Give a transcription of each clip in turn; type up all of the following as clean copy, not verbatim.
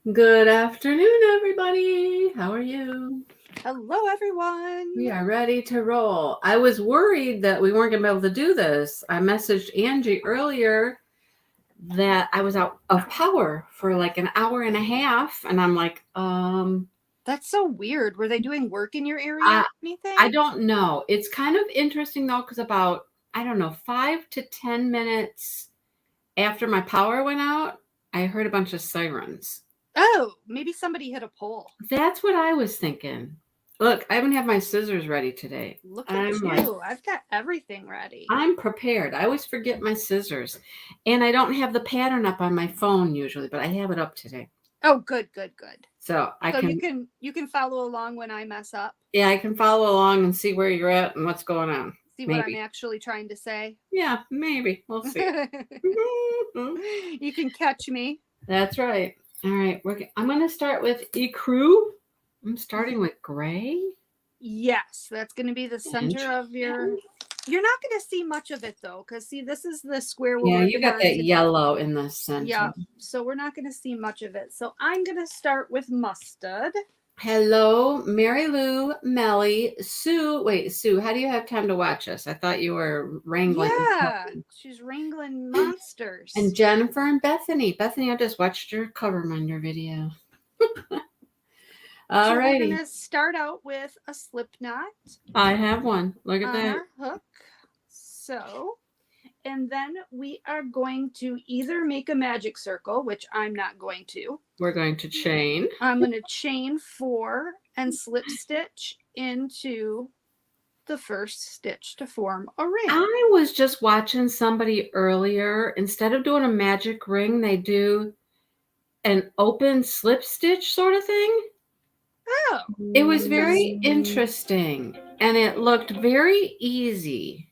Good afternoon, everybody. How are you? Hello, everyone. We are ready to roll. I was worried that we weren't going to be able to do this. I messaged Angie earlier that I was out of power for like an hour and a half, and I'm like, That's so weird. Were they doing work in your area I, or anything? I don't know. It's kind of interesting though, because about, I don't know, 5 to 10 minutes after my power went out, I heard a bunch of sirens. Oh, maybe somebody hit a pole. That's what I was thinking. Look, I even have my scissors ready today. Look at I'm like, you. I've got everything ready. I'm prepared. I always forget my scissors. And I don't have the pattern up on my phone usually, but I have it up today. Oh, good, good, good. So I So you can, can you can follow along when I mess up. yeah, I can follow along and see where you're at and what's going on. See what I'm Maybe. actually trying to say. Yeah, maybe. We'll see. You can catch me. That's right. All right. I'm going to start with ecru. I'm starting with gray. Yes, that's going to be the center of your. You're not going to see much of it though, because see, this is the square we're Yeah, you working got on that today. yellow in the center. Yeah, so we're not going to see much of it. So I'm going to start with mustard. Hello, Mary Lou, Melly, Sue. Wait, Sue, how do you have time to watch us? I thought you were wrangling. Yeah, she's wrangling monsters. And Jennifer and Bethany. Bethany, I just watched your cover on your video. All So we're righty. going to start out with a slip knot I have one. Look at on that. our hook. So, and then we are going to either make a magic circle, which I'm not going to. We're going to chain. I'm going to chain 4 and slip stitch into the first stitch to form a ring. I was just watching somebody earlier. Instead of doing a magic ring, they do an open slip stitch sort of thing. Oh, It was very interesting and it looked very easy.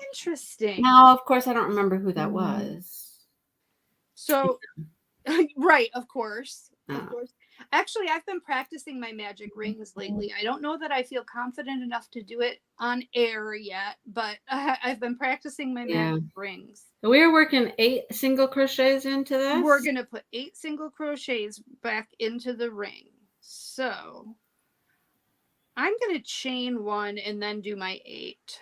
interesting. Now, of course, I don't remember who that was. So, right, of course. Of Uh, course. Actually, I've been practicing my magic rings lately. I don't know that I feel confident enough to do it on air yet, but I've been practicing my magic rings. So we are working 8 single crochets into this. We're going to put 8 single crochets back into the ring. So, I'm going to chain 1 and then do my 8.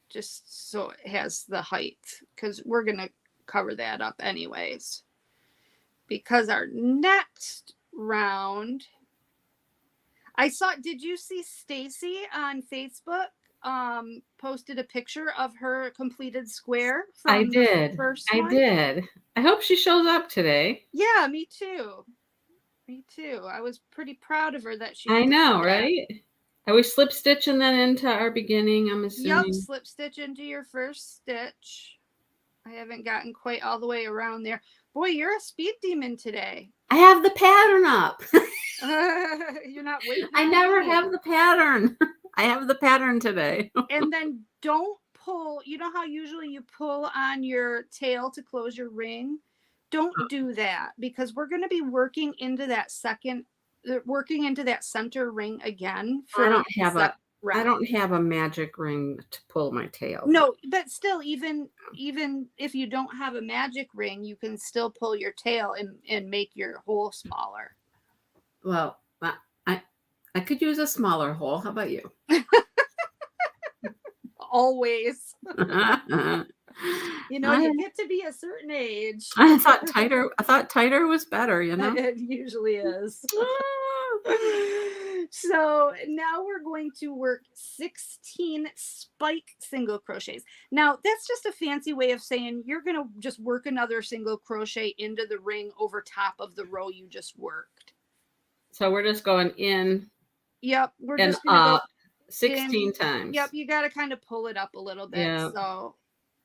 Just so it has the height, because we're going to cover that up anyways. Because our next round, I saw, did you see Stacy on Facebook posted a picture of her completed square from I did. the first I one? did. I hope she shows up today. Yeah, me too. Me too. I was pretty proud of her that she I did know, that. right? Are we slip stitching then into our beginning? I'm assuming. Yep, slip stitch into your first stitch. I haven't gotten quite all the way around there. Boy, you're a speed demon today. I have the pattern up. You're not waiting. I never have the pattern. I have the pattern today. And then don't pull. You know how usually you pull on your tail to close your ring? Don't do that, because we're going to be working into that center ring again. I don't have a magic ring to pull my tail. No, but still, even if you don't have a magic ring, you can still pull your tail and make your hole smaller. Well, I could use a smaller hole. How about you? Always. You know, you get to be a certain age. I thought tighter was better, you know? It usually is. So now we're going to work 16 spike single crochets. Now that's just a fancy way of saying you're going to just work another single crochet into the ring over top of the row you just worked. So we're just going in. Yep, we're and just going to up 16 times. Yep, you got to kind of pull it up a little bit. Yep. So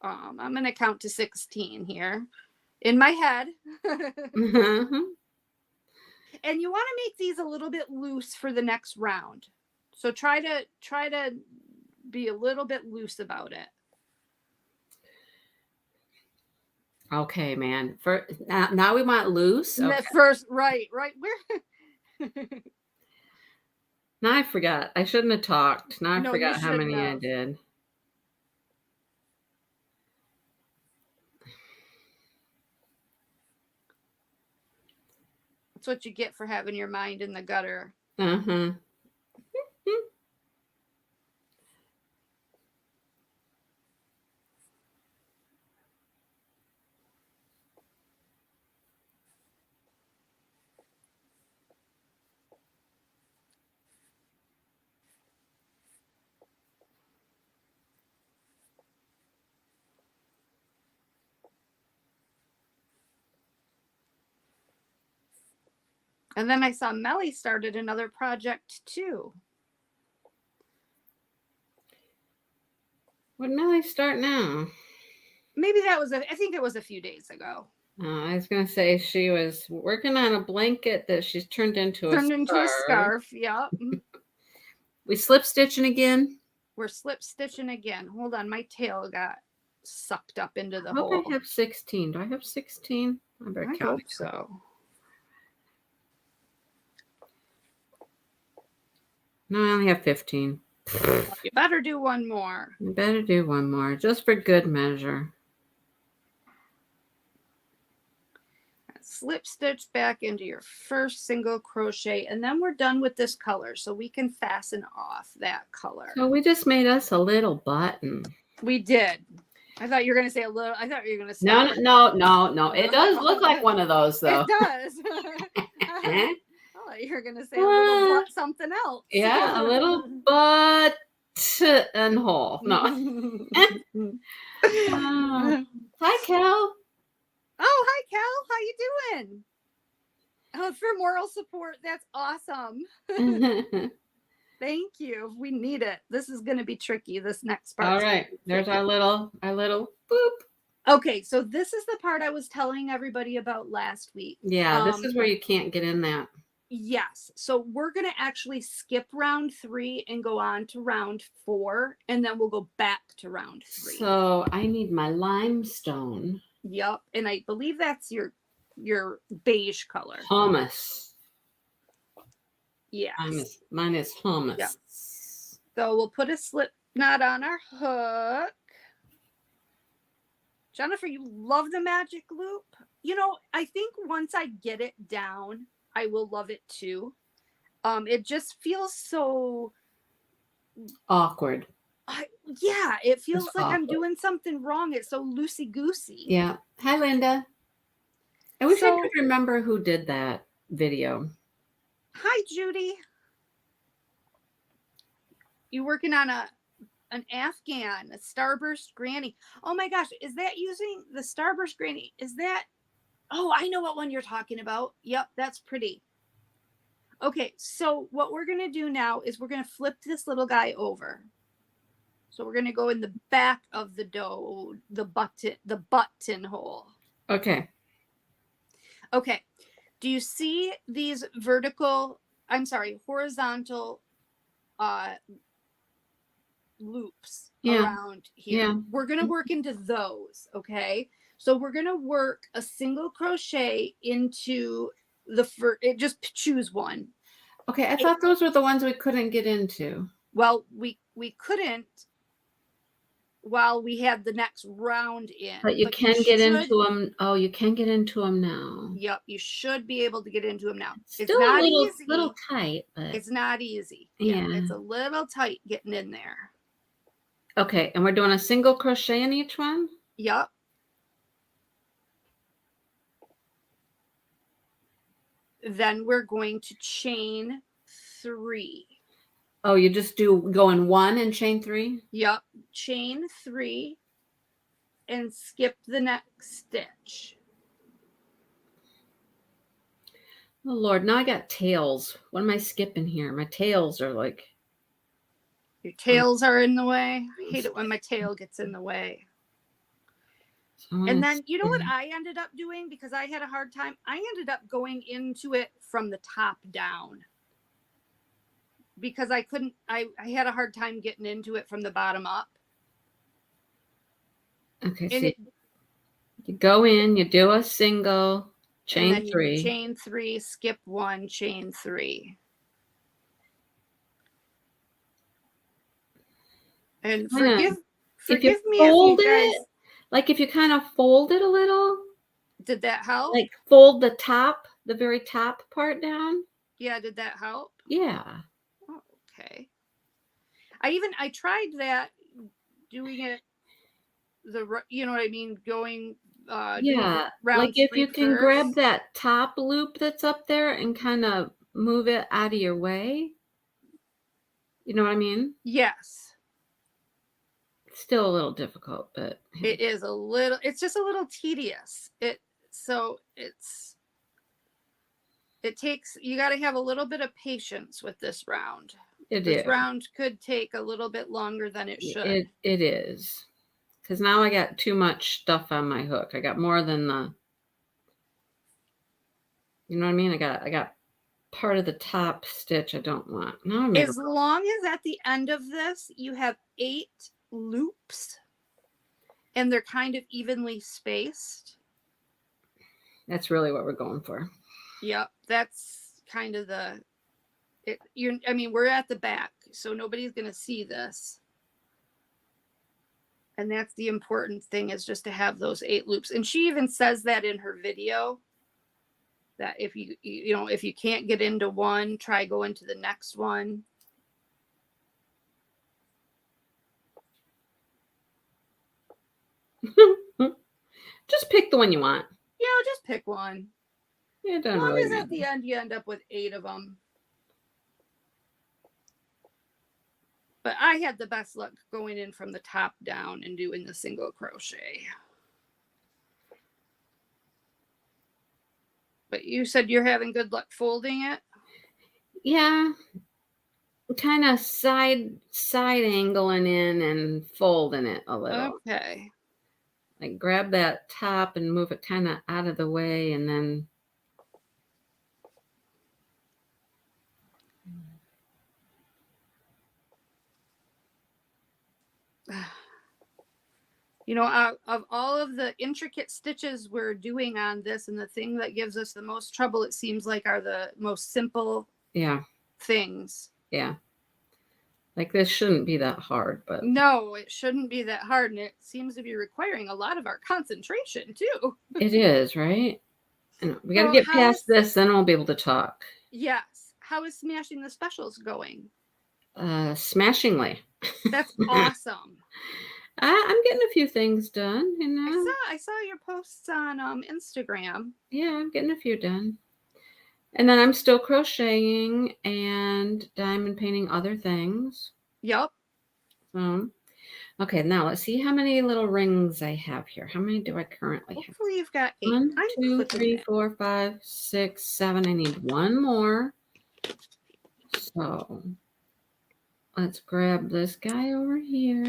I'm going to count to 16 here in my head. Mm-hmm. And you want to make these a little bit loose for the next round. So try to be a little bit loose about it. Okay, man. Now we want loose. Okay. First, right. Where? Now I forgot. I shouldn't have talked. Now I forgot how many I did. That's what you get for having your mind in the gutter. Uh-huh. And then I saw Melly started another project too. What did Melly start now? Maybe that was, I think it was a few days ago. I was going to say she was working on a blanket that she's turned into a scarf. Yep. We slip stitching again. We're slip stitching again. Hold on, my tail got sucked up into the I hope hole. I have 16. Do I have 16? I hope so. No, I only have 15. You better do one more. You better do one more, just for good measure. Slip stitch back into your first single crochet, and then we're done with this color, so we can fasten off that color. So we just made us a little button. We did. I thought you were going to say a little. I thought you were going to say no. It does look like one of those, though. It does. I thought you were going to say a little butt something else. Yeah, a little butt and hole. No. Hi, Cal. Oh, hi, Cal. How you doing? Oh, for moral support. That's awesome. Thank you. We need it. This is going to be tricky. This next part. All right. There's our little boop. Okay, so this is the part I was telling everybody about last week. Yeah, this is where you can't get in that. Yes. So we're going to actually skip round 3 and go on to round 4, and then we'll go back to round 3. So I need my limestone. Yep. And I believe that's your beige color. Hummus. Yes. Mine is hummus. Yep. So we'll put a slip knot on our hook. Jennifer, you love the magic loop. You know, I think once I get it down, I will love it too. It just feels so awkward. Yeah, it feels like I'm doing something wrong. It's so loosey-goosey. Yeah. Hi, Linda. I wish I could remember who did that video. Hi, Judy. You working on an Afghan, a Starburst Granny. Oh my gosh, is that using the Starburst Granny? Is that... Oh, I know what one you're talking about. Yep, that's pretty. Okay, so what we're going to do now is we're going to flip this little guy over. So we're going to go in the back of the dough, the button hole. Okay. Okay. Do you see these horizontal loops around here? Yeah. We're going to work into those, okay? So we're going to work a single crochet into the first, just choose one. Okay, I thought those were the ones we couldn't get into. Well, we couldn't while we had the next round in. But you can get into them. Oh, you can get into them now. Yep, you should be able to get into them now. Still it's not a easy. little tight, but it's not easy. Yeah, it's a little tight getting in there. Okay, and we're doing a single crochet in each one? Yep. Then we're going to chain 3. Oh, you just go in 1 and chain 3? Yep. Chain 3 and skip the next stitch. Oh, Lord. Now I got tails. What am I skipping here? My tails are like... Your tails are in the way. I hate it when my tail gets in the way. And then, you know what I ended up doing? Because I had a hard time. I ended up going into it from the top down. Because I had a hard time getting into it from the bottom up. Okay, so you go in, you do a single, chain 3. Chain 3, skip 1, chain 3. And forgive me if you guys... Like if you kind of fold it a little. Did that help? Like fold the top the very top part down. Yeah, did that help? Yeah. Oh, okay. I tried that, doing it you know what I mean, going doing Yeah. Like round if 3 you can grab first. that top loop that's up there and kind of move it out of your way. You know what I mean? Yes. It's still a little difficult, but It is it's just a little tedious. It takes, you got to have a little bit of patience with this round. it This is. round could take a little bit longer than it should. It is. Because now I got too much stuff on my hook. I got more than you know what I mean? I got part of the top stitch I don't want. Now I made As long as at the end of this you have 8 loops and they're kind of evenly spaced. that's really what we're going for. Yep, that's kind of we're at the back, so nobody's going to see this. And that's the important thing, is just to have those 8 loops. And she even says that in her video, that if if you can't get into one, try go into the next one. Just pick the one you want. Yeah, just pick one. Yeah, it doesn't As long really as matter. at the end you end up with 8 of them. But I had the best luck going in from the top down and doing the single crochet. But you said you're having good luck folding it? Yeah. Kind of side angling in and folding it a little. Okay. Like grab that top and move it kind of out of the way, and then of all of the intricate stitches we're doing on this, and the thing that gives us the most trouble, it seems like, are the most simple things. Yeah. Like this shouldn't be that hard, but no, it shouldn't be that hard, and it seems to be requiring a lot of our concentration too. It is, right? And we got to get past this, then we'll be able to talk. Yes. How is Smashing the Specials going? Smashingly. That's awesome. I'm getting a few things done, you know. I saw your posts on Instagram. Yeah, I'm getting a few done. And then I'm still crocheting and diamond painting other things. Yep. Okay, now let's see how many little rings I have here. How many do I currently have? Hopefully you've got 8. 1, 2, 3, 4, 5, 6, 7. I need one more. So let's grab this guy over here.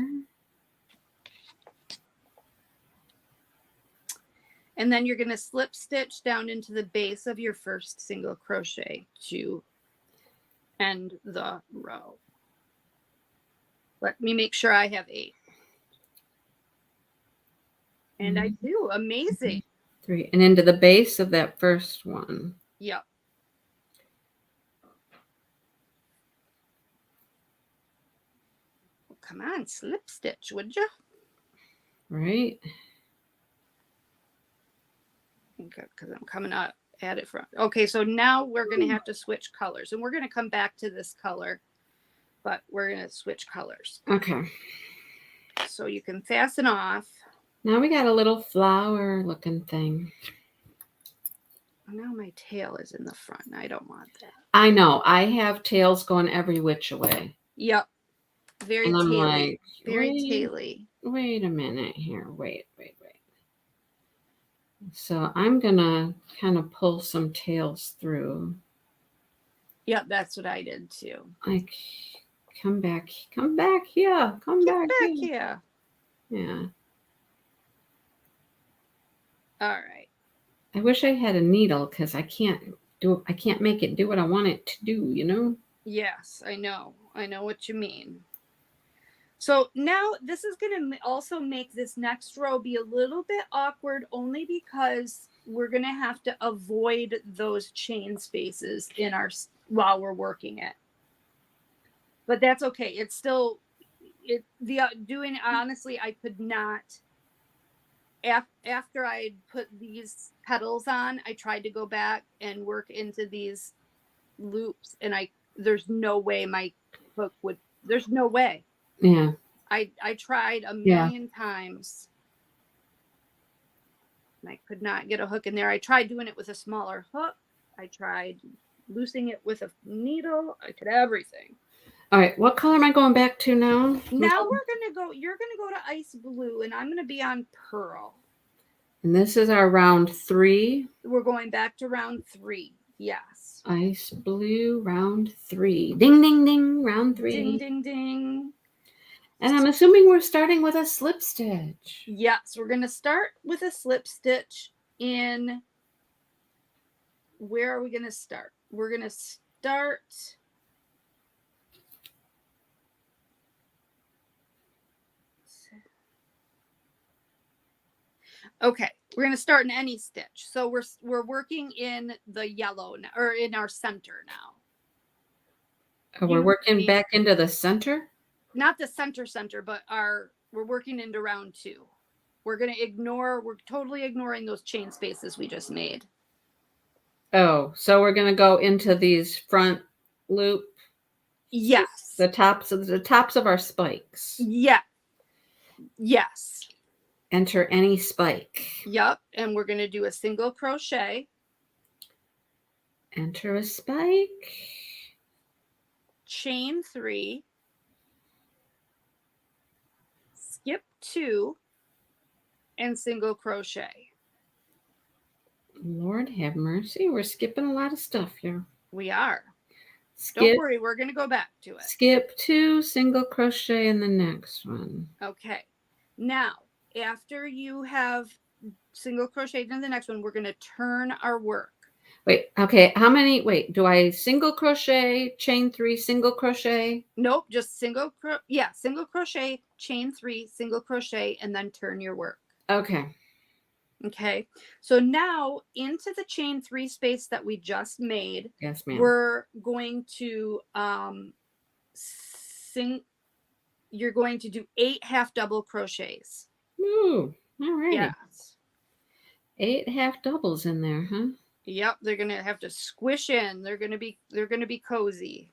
And then you're going to slip stitch down into the base of your first single crochet to end the row. Let me make sure I have 8. And I do. Amazing. 3. And into the base of that first one. Yep. Well, come on, slip stitch, would you? Right. Okay, because I'm coming out at it from. Okay, so now we're going to have to switch colors, and we're going to come back to this color, but we're going to switch colors. Okay. So you can fasten off. Now we got a little flower looking thing. Now my tail is in the front. I don't want that. I know. I have tails going every which way. Yep. Very and I'm taily. like, very taily. Wait a minute here. Wait. So I'm going to kind of pull some tails through. Yep, that's what I did too. Like, come back here. Come back here. Yeah. All right. I wish I had a needle because I can't make it do what I want it to do, you know? Yes, I know. I know what you mean. So now this is going to also make this next row be a little bit awkward, only because we're going to have to avoid those chain spaces while we're working it. But that's okay. It's still honestly, I could not after I put these petals on, I tried to go back and work into these loops, and there's no way my hook would. There's no way. Yeah. I tried a million times. And I could not get a hook in there. I tried doing it with a smaller hook. I tried loosening it with a needle. I did everything. All right. What color am I going back to now? Now you're going to go to ice blue, and I'm going to be on pearl. And this is our round 3. We're going back to round 3. Yes. Ice blue, round 3. Ding, ding, ding, round 3. Ding, ding, ding. And I'm assuming we're starting with a slip stitch. Yes, we're going to start with a slip stitch in. Where are we going to start? We're going to start. Okay, we're going to start in any stitch. So we're working in the yellow now, or in our center now. Oh, we're working back into the center? Not the center, but we're working into round 2. We're totally ignoring those chain spaces we just made. Oh, so we're going to go into these front loop. Yes. The tops of our spikes. Yeah. Yes. Enter any spike. Yep. And we're going to do a single crochet. Enter a spike. Chain 3. Skip 2. And single crochet. Lord have mercy. We're skipping a lot of stuff here. We are. Skip, don't worry. We're going to go back to it. Skip 2, single crochet in the next one. Okay. Now, after you have single crocheted in the next one, we're going to turn our work. Wait, okay. Do I single crochet, chain 3, single crochet? Nope, just single crochet, chain 3, single crochet, and then turn your work. Okay. Okay. So now into the chain 3 space that we just made, yes, ma'am. We're going to you're going to do 8 half double crochets. Ooh, all right. Yes. 8 half doubles in there, huh? Yep, they're gonna have to squish in. They're gonna be cozy.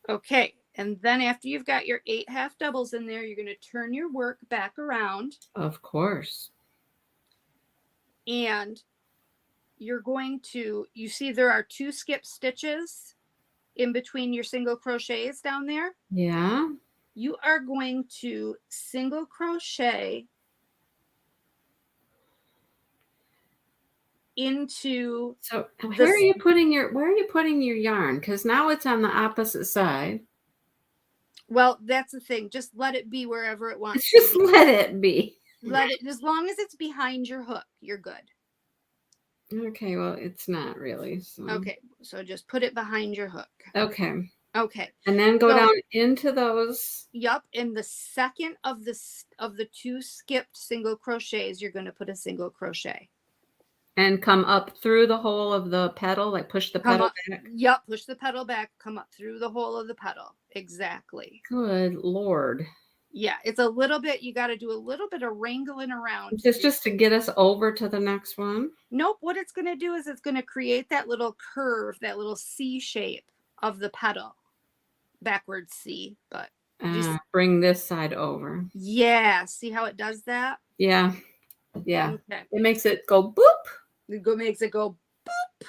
Okay, and then after you've got your 8 half doubles in there, you're going to turn your work back around. Of course. And you're going to, you see there are 2 skip stitches in between your single crochets down there? Yeah. You are going to single crochet into. So where are you putting your yarn? Because now it's on the opposite side. Well, that's the thing. Just let it be wherever it wants. Just let it be. Let it, as long as it's behind your hook, you're good. Okay, well, it's not really. So. Okay, so just put it behind your hook. Okay. Okay. And then go down into those. Yep. In the second of the 2 skipped single crochets, you're going to put a single crochet. And come up through the hole of the petal, like push the petal back? Yep, push the petal back, come up through the hole of the petal. Exactly. Good Lord. Yeah, it's a little bit, you got to do a little bit of wrangling around. Just to get us over to the next one? Nope, what it's going to do is it's going to create that little curve, that little C shape of the petal. Backwards C, but. Bring this side over. Yeah, see how it does that? Yeah. Yeah. Okay. It makes it go boop. Makes it go boop.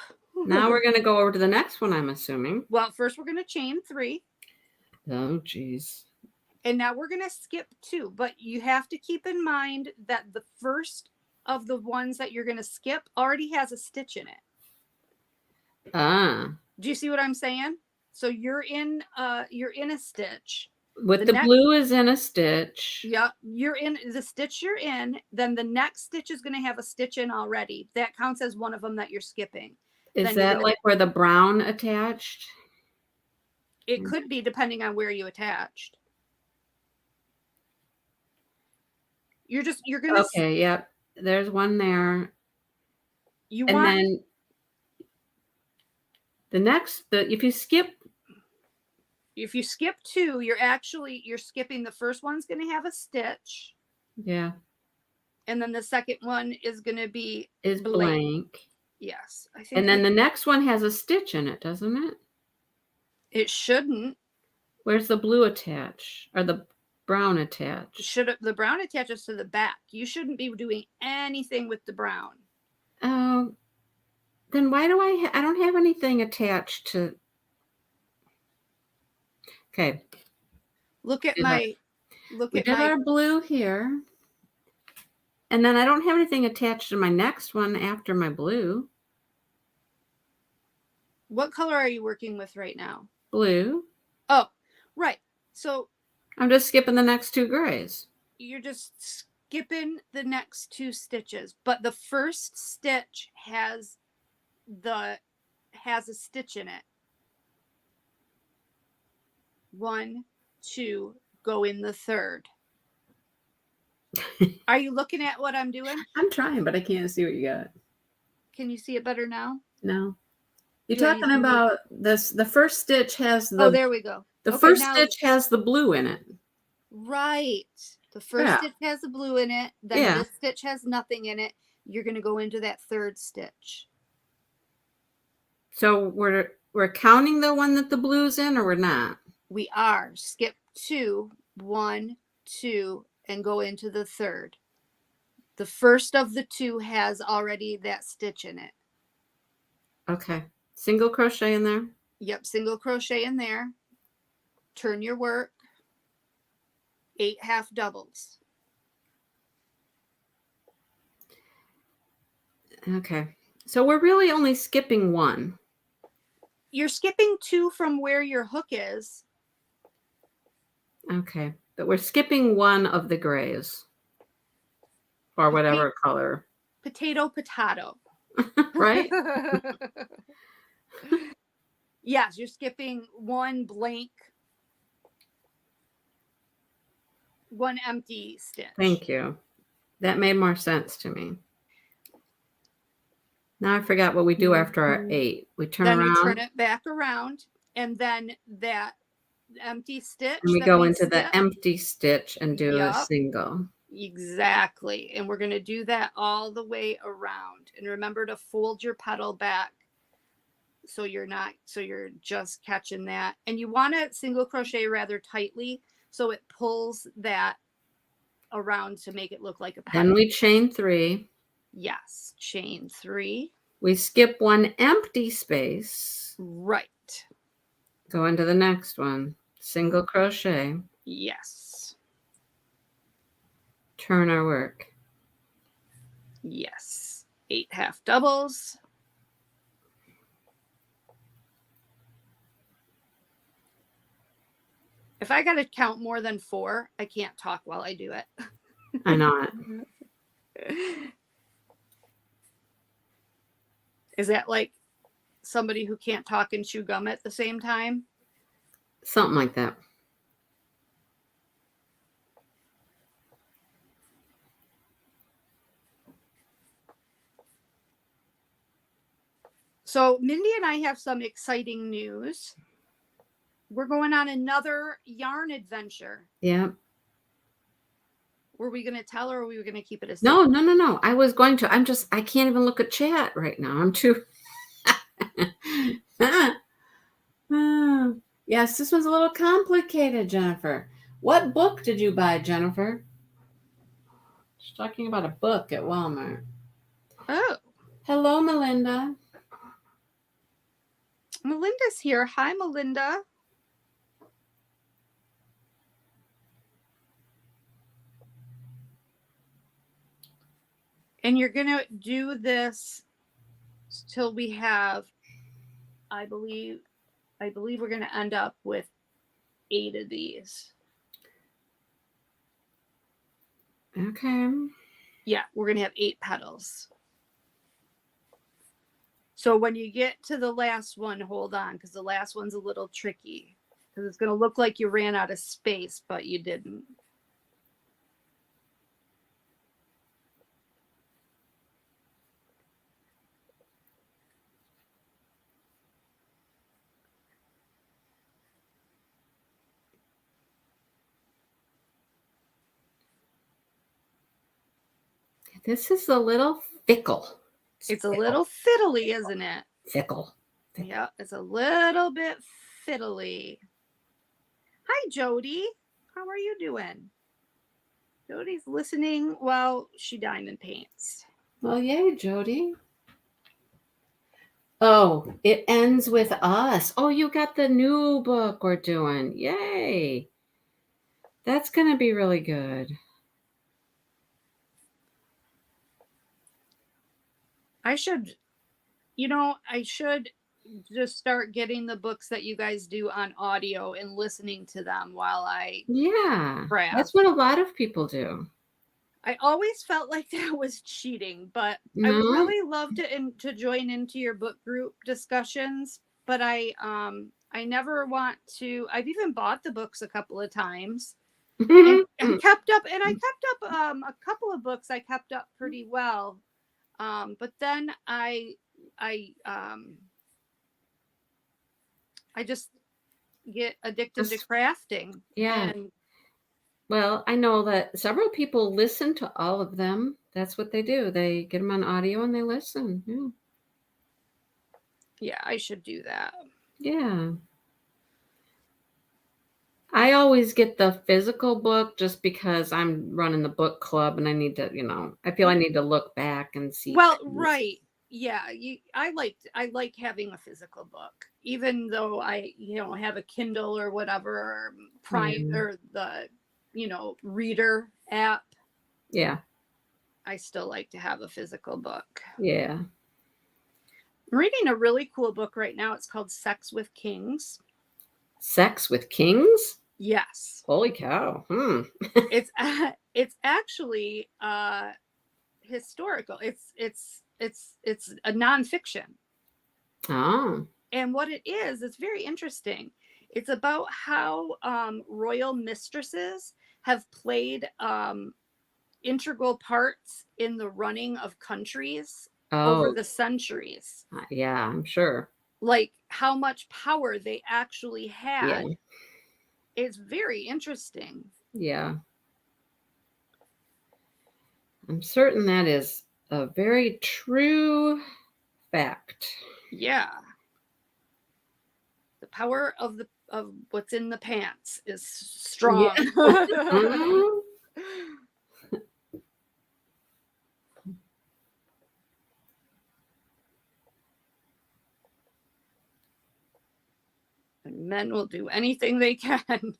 Now we're going to go over to the next one, I'm assuming. Well, first we're going to chain 3. Oh, geez. And now we're going to skip 2. But you have to keep in mind that the first of the ones that you're going to skip already has a stitch in it. Do you see what I'm saying? So you're in a stitch. The blue is in a stitch. Yeah, you're in the stitch you're in. Then the next stitch is going to have a stitch in already. That counts as one of them that you're skipping. Is that like where the brown attached? It could be, depending on where you attached. You're gonna Okay, yep. There's one there. you And want then if you skip, if you skip 2, you're skipping the first one's gonna have a stitch, yeah, and then the second one is gonna be is blank. blank. Yes, I think And then the next one has a stitch in it, doesn't it? it shouldn't. Where's the blue attach or the brown attach? The brown attaches to the back. You shouldn't be doing anything with the brown. Oh, then why do I don't have anything attached to. Okay. Look at did my We did our blue here. And then I don't have anything attached to my next one after my blue. What color are you working with right now? Blue. Oh, right. So I'm just skipping the next 2 grays. you're just skipping the next 2 stitches, but the first stitch has a stitch in it. 1, 2, go in the third. Are you looking at what I'm doing? I'm trying, but I can't see what you got. Can you see it better now? No. You're Do talking anything about this. The first stitch has Oh, there we go. the Okay, first now stitch has the blue in it. right. The first Yeah. stitch has the blue in it. Then Yeah. this stitch has nothing in it. You're going to go into that third stitch. So we're counting the one that the blue's in, or we're not? We are. Skip 2, 1, 2, and go into the third. The first of the 2 has already that stitch in it. Okay. Single crochet in there. Yep, single crochet in there. Turn your work. 8 half doubles. Okay. So we're really only skipping 1. You're skipping 2 from where your hook is. Okay. But we're skipping 1 of the grays. Or whatever color. Potato. Right? Yes, you're skipping 1 blank, 1 empty stitch. Thank you. That made more sense to me. Now I forgot what we do after our 8. We turn Then around. we turn it back around, and then that empty stitch. And we go into the empty stitch and do a single. Exactly. And we're going to do that all the way around. And remember to fold your petal back so you're just catching that. And you want to single crochet rather tightly so it pulls that around to make it look like a petal. Then we chain 3. Yes, chain 3. We skip 1 empty space. Right. Go into the next one. Single crochet. Yes. Turn our work. Yes. 8 half doubles. If I got to count more than 4, I can't talk while I do it. I know it. Is that like somebody who can't talk and chew gum at the same time? Something like that. So Mindy and I have some exciting news. We're going on another yarn adventure. Yeah. Were we going to tell her, or were we going to keep it a secret? No. I was going to. I can't even look at chat right now. I'm too. Yes, this one's a little complicated, Jennifer. What book did you buy, Jennifer? She's talking about a book at Walmart. Oh. Hello, Melinda. Melinda's here. Hi, Melinda. And you're going to do this till we have, I believe we're going to end up with 8 of these. Okay. Yeah, we're going to have 8 petals. So when you get to the last one, hold on, because the last one's a little tricky. Because it's going to look like you ran out of space, but you didn't. This is a little fickle. It's a little fiddly, isn't it? Fickle. Yeah, it's a little bit fiddly. Hi, Jody. How are you doing? Jody's listening while she diamond paints. Well, yay, Jody. Oh, it ends with us. Oh, you got the new book we're doing. Yay. That's going to be really good. I should just start getting the books that you guys do on audio and listening to them while I craft. That's what a lot of people do. I always felt like that was cheating, but I would really love to join into your book group discussions, but I never want to. I've even bought the books a couple of times and kept up a couple of books I kept up pretty well. But then I just get addicted to crafting. Yeah. And well, I know that several people listen to all of them. That's what they do. They get them on audio and they listen. Yeah. Yeah, I should do that. Yeah. I always get the physical book just because I'm running the book club and I need to, I feel I need to look back and see. Well, right. Yeah, I like having a physical book, even though I, have a Kindle or whatever, or Prime or the, Reader app. Yeah. I still like to have a physical book. Yeah. I'm reading a really cool book right now. It's called Sex with Kings. Sex with Kings? Yes. Holy cow. It's actually historical. It's a nonfiction. Oh. And what it is, it's very interesting. It's about how royal mistresses have played integral parts in the running of countries over the centuries. Yeah, I'm sure. Like how much power they actually had. Yeah. It's very interesting. Yeah. I'm certain that is a very true fact. Yeah. The power of what's in the pants is strong. Yeah. And men will do anything they can.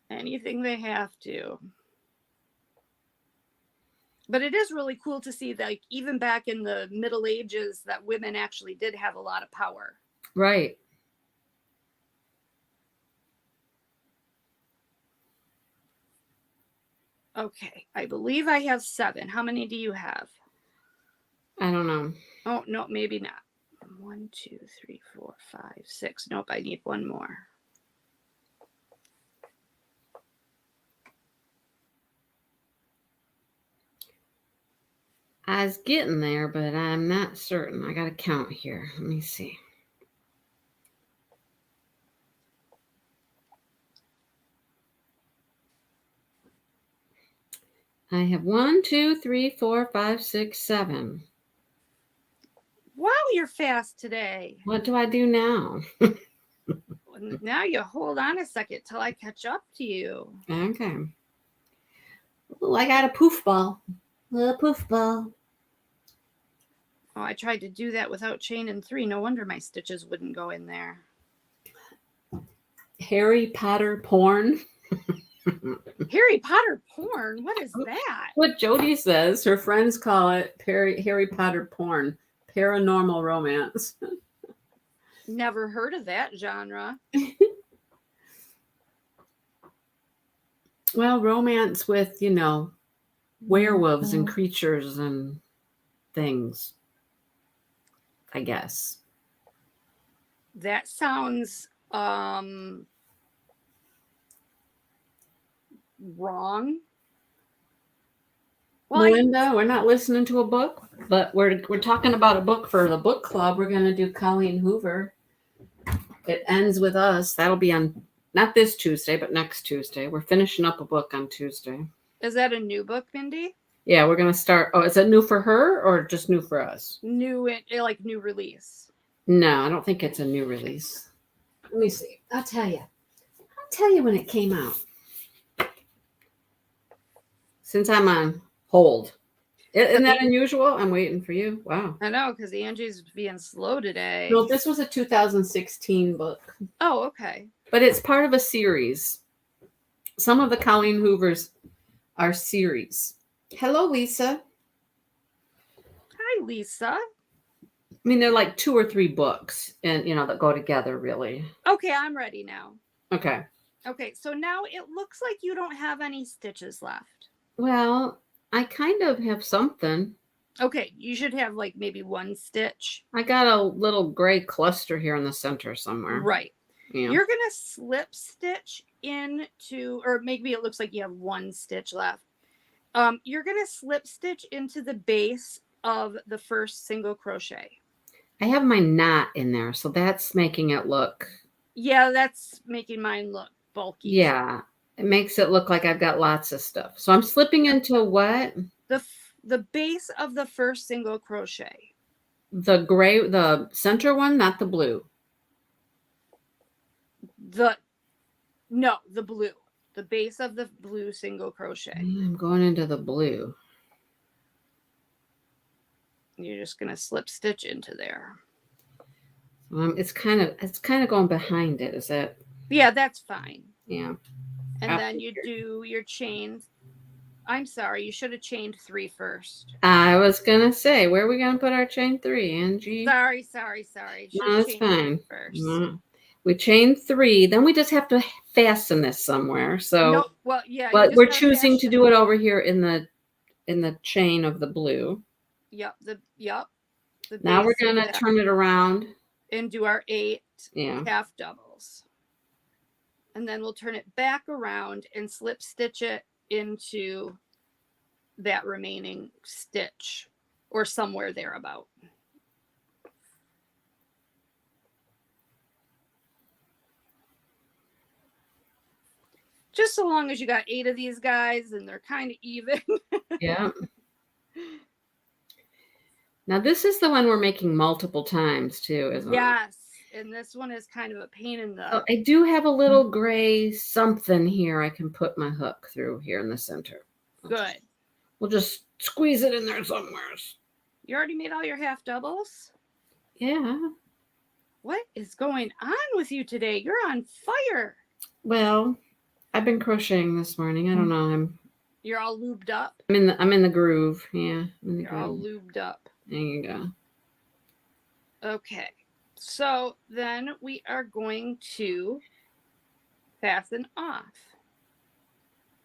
Anything they have to. But it is really cool to see that, like, even back in the Middle Ages, that women actually did have a lot of power. Right. Okay, I believe I have 7. How many do you have? I don't know. Oh, no, maybe not. 1, 2, 3, 4, 5, 6. Nope, I need one more. I was getting there, but I'm not certain. I got to count here. Let me see. I have 1, 2, 3, 4, 5, 6, 7. Wow, you're fast today. What do I do now? Now you hold on a second till I catch up to you. Okay. Oh, I got a poof ball. A poof ball. Oh, I tried to do that without chain 3. No wonder my stitches wouldn't go in there. Harry Potter porn. Harry Potter porn? What is that? What Jody says. Her friends call it Harry Potter porn. Paranormal romance. Never heard of that genre. Well, romance with, werewolves and creatures and things, I guess. That sounds wrong. Well, Melinda, we're not listening to a book, but we're talking about a book for the book club. We're going to do Colleen Hoover. It ends with us. That'll be on not this Tuesday, but next Tuesday. We're finishing up a book on Tuesday. Is that a new book, Mindy? Yeah, we're gonna start. Oh, is it new for her or just new for us? New, like new release. No, I don't think it's a new release. Let me see. I'll tell you. I'll tell you when it came out. Since I'm on hold. Isn't that unusual? I'm waiting for you. Wow. I know, because Angie's being slow today. No, this was a 2016 book. Oh, okay. But it's part of a series. Some of the Colleen Hoovers are series. Hello, Lisa. Hi, Lisa. I mean, they're like 2 or 3 books and, that go together, really. Okay, I'm ready now. Okay. Okay, so now it looks like you don't have any stitches left. Well, I kind of have something. Okay, you should have like maybe 1 stitch. I got a little gray cluster here in the center somewhere. Right. Yeah. You're going to slip stitch into, or maybe it looks like you have 1 stitch left. You're going to slip stitch into the base of the first single crochet. I have my knot in there, so that's making it look. Yeah, that's making mine look bulky. Yeah, it makes it look like I've got lots of stuff. So I'm slipping into what? The base of the first single crochet. The gray, the center one, not the blue. The blue. The base of the blue single crochet. I'm going into the blue. You're just going to slip stitch into there. It's kind of going behind it. Is that? Yeah, that's fine. Yeah. And then you do your chain. I'm sorry, you should have chained 3 first. I was gonna say, where are we gonna put our chain 3, Angie? Sorry. No, it's fine. First. No. We chain 3, then we just have to fasten this somewhere. So, no, well, yeah, but we're choosing to do it over here in the chain of the blue. Yep. Now we're gonna turn it around and do our 8 Yeah. half doubles, and then we'll turn it back around and slip stitch it into that remaining stitch or somewhere thereabout. Just so long as you got 8 of these guys and they're kind of even. Yeah. Now this is the one we're making multiple times too, isn't it? Yes. And this one is kind of a pain in the... Oh, I do have a little gray something here I can put my hook through here in the center. Good. We'll just squeeze it in there somewhere. You already made all your half doubles? Yeah. What is going on with you today? You're on fire. Well, I've been crocheting this morning. I don't know. You're all lubed up. I'm in the groove. Yeah. You're all lubed up. There you go. Okay. So then we are going to fasten off.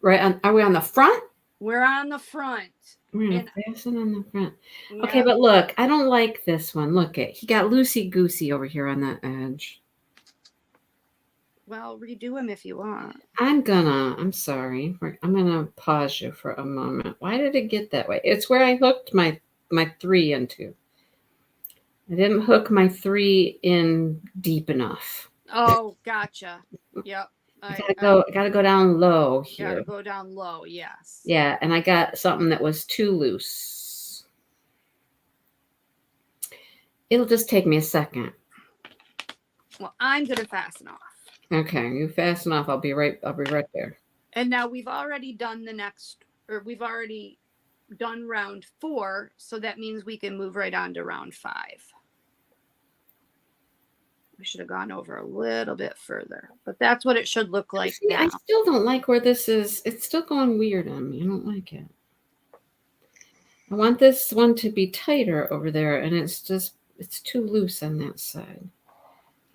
Right. Are we on the front? We're on the front. We're going to fasten on the front. Yeah. Okay, but look, I don't like this one. Look it. He got loosey-goosey over here on that edge. Well, redo him if you want. I'm sorry. I'm going to pause you for a moment. Why did it get that way? It's where I hooked my 3 into. I didn't hook my 3 in deep enough. Oh, gotcha. Yep. I gotta go down low here. Gotta go down low, yes. Yeah, and I got something that was too loose. It'll just take me a second. Well, I'm gonna fasten off. Okay, you fasten off. I'll be right there. And now we've already done we've already done round 4, so that means we can move right on to round 5. We should have gone over a little bit further, but that's what it should look like now. I still don't like where this is. It's still going weird on me. I don't like it. I want this one to be tighter over there, and it's too loose on that side.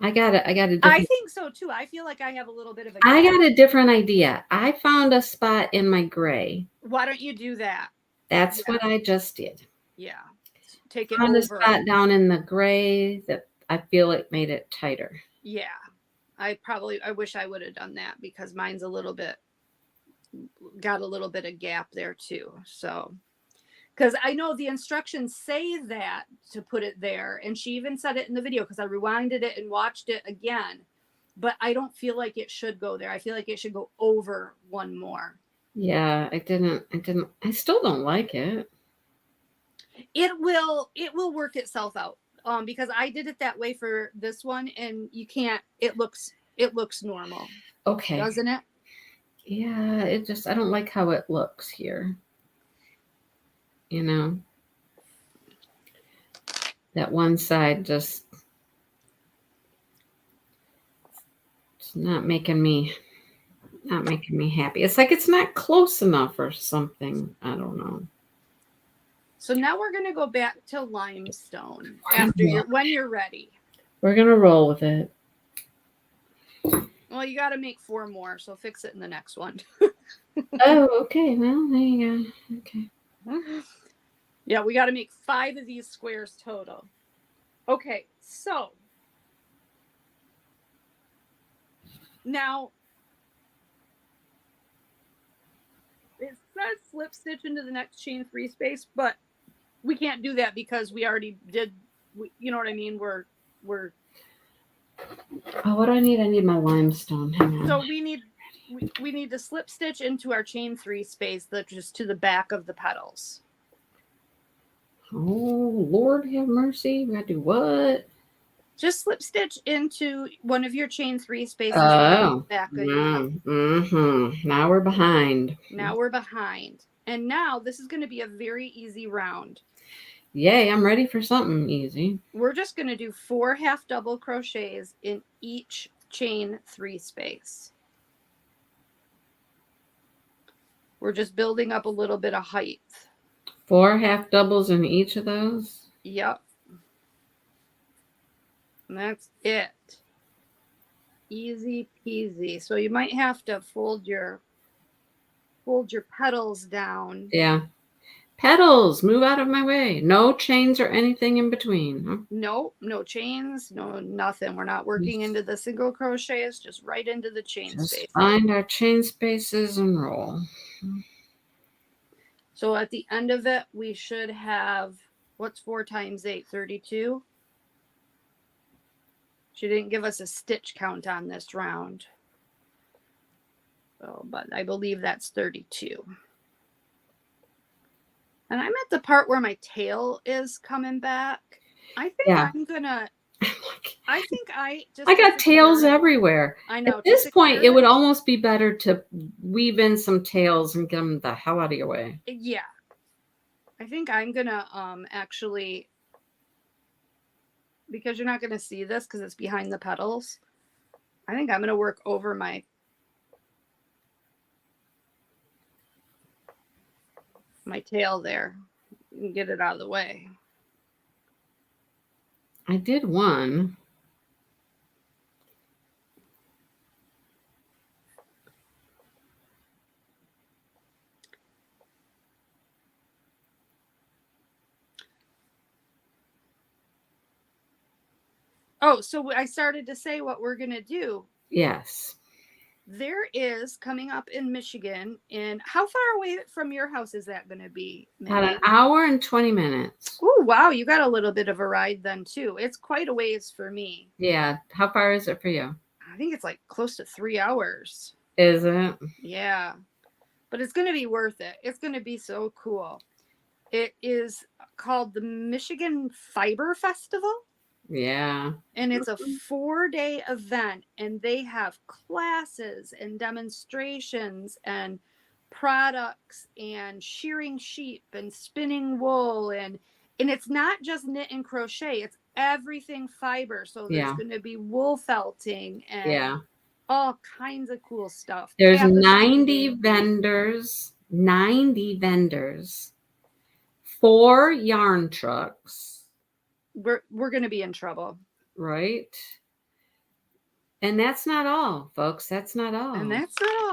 I think so too. I feel like I have a little bit of a... I got a different idea. I found a spot in my gray. Why don't you do that? That's what I just did. Yeah. Take it found over. A spot down in the gray that I feel it made it tighter. Yeah. I wish I would have done that because mine's got a little bit of gap there too. So, because I know the instructions say that to put it there. And she even said it in the video because I rewinded it and watched it again. But I don't feel like it should go there. I feel like it should go over one more. Yeah, I still don't like it. It will work itself out. Because I did it that way for this one, and you can't. It looks normal, Okay. doesn't it? Yeah, I don't like how it looks here. You know, that one side just, it's not making me happy. It's like it's not close enough or something. I don't know. So now we're gonna go back to limestone We're when you're ready. gonna roll with it. Well, you got to make 4 more, so fix it in the next one. Oh, okay. Well, there you go. Okay. Yeah, we got to make 5 of these squares total. Okay, so now it says slip stitch into the next chain 3 space, but we can't do that because we already did. You know what I mean? We're Oh, what do I need? I need my limestone. Hang on. So we need to slip stitch into our chain 3 space that's just to the back of the petals. Oh, Lord have mercy. We gotta do what? Just slip stitch into one of your chain 3 spaces Oh. back of your Now we're behind. Now we're behind. And now this is going to be a very easy round. Yay, I'm ready for something easy. We're just going to do 4 half double crochets in each chain 3 space. We're just building up a little bit of height. 4 half doubles in each of those? Yep. And that's it. Easy peasy. So you might have to fold your petals down. Yeah. Petals, move out of my way. No chains or anything in between. Huh? No chains, no nothing. We're not working into the single crochets, just right into the chain space. Find our chain spaces and roll. So at the end of it, we should have, what's 4 times 8? 32. She didn't give us a stitch count on this round. So, but I believe that's 32. And I'm at the part where my tail is coming back. I think I'm gonna. I got tails everywhere. I know. At this point, it would almost be better to weave in some tails and get them the hell out of your way. Yeah. I think I'm gonna actually, because you're not gonna see this because it's behind the petals. I think I'm gonna work over my tail there and get it out of the way. I did one. Oh, so I started to say what we're going to do. Yes. There is coming up in Michigan. And how far away from your house is that going to be? About an hour and 20 minutes. Oh, wow. You got a little bit of a ride then, too. It's quite a ways for me. Yeah. How far is it for you? I think it's like close to 3 hours. Is it? Yeah. But it's going to be worth it. It's going to be so cool. It is called the Michigan Fiber Festival. Yeah. And it's a 4-day event, and they have classes and demonstrations and products and shearing sheep and spinning wool, and it's not just knit and crochet, it's everything fiber. So there's going to be wool felting and all kinds of cool stuff. There's 90 vendors, 4 yarn trucks. We're going to be in trouble. Right. And that's not all, folks. That's not all.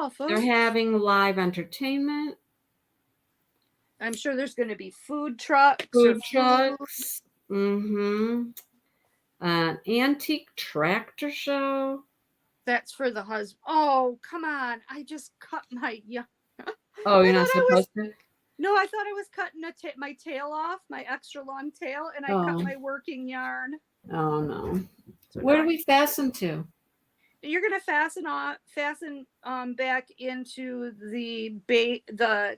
Folks. They're having live entertainment. I'm sure there's going to be food trucks. Mm-hmm. An antique tractor show. That's for the husband. Oh, come on. I just cut my yarn. Oh, you're not supposed to? No, I thought I was cutting my tail off, my extra long tail, and I cut my working yarn. Oh, no. So where do we fasten to? you're going to fasten back into the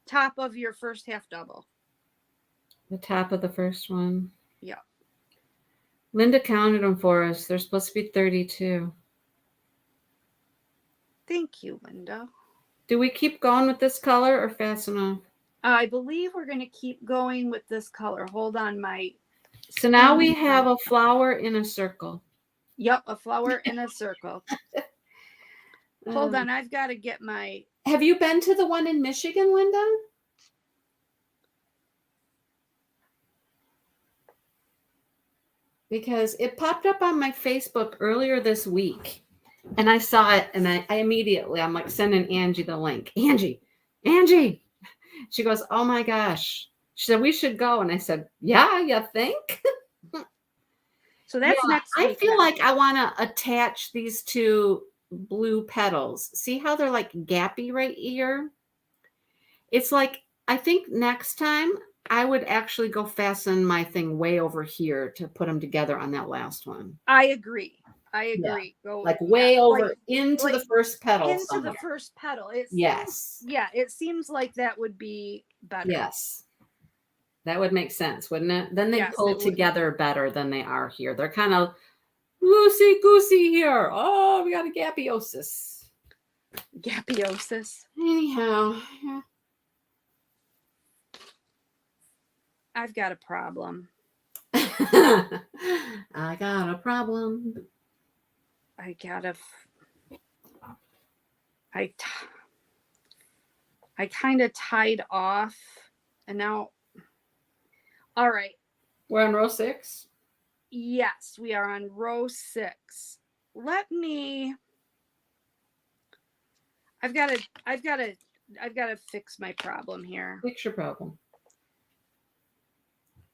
top of your first half double. The top of the first one. Yeah. Linda counted them for us. They're supposed to be 32. Thank you, Linda. Do we keep going with this color or fasten off? I believe we're going to keep going with this color. Hold on, So now we have a flower in a circle. Yep, a flower in a circle. Hold on, I've got to get my... Have you been to the one in Michigan, Linda? Because it popped up on my Facebook earlier this week. And I saw it, and I immediately, I'm like sending Angie the link. Angie. She goes, oh my gosh. She said, we should go. And I said, yeah, you think? So that's next week. I feel like I want to attach these two blue petals. See how they're like gappy right here? It's like, I think next time I would actually go fasten my thing way over here to put them together on that last one. I agree. Yeah. Go like way over into the first petal. Into the first petal. Yes. It seems like that would be better. Yes. That would make sense, wouldn't it? Then they pull together better than they are here. They're kind of loosey-goosey here. Oh, we got a gappiosis. Anyhow. Yeah. I've got a problem. I got a problem. I kind of tied off, and now, all right. We're on row 6? Yes, we are on row 6. I've got to fix my problem here. Fix your problem.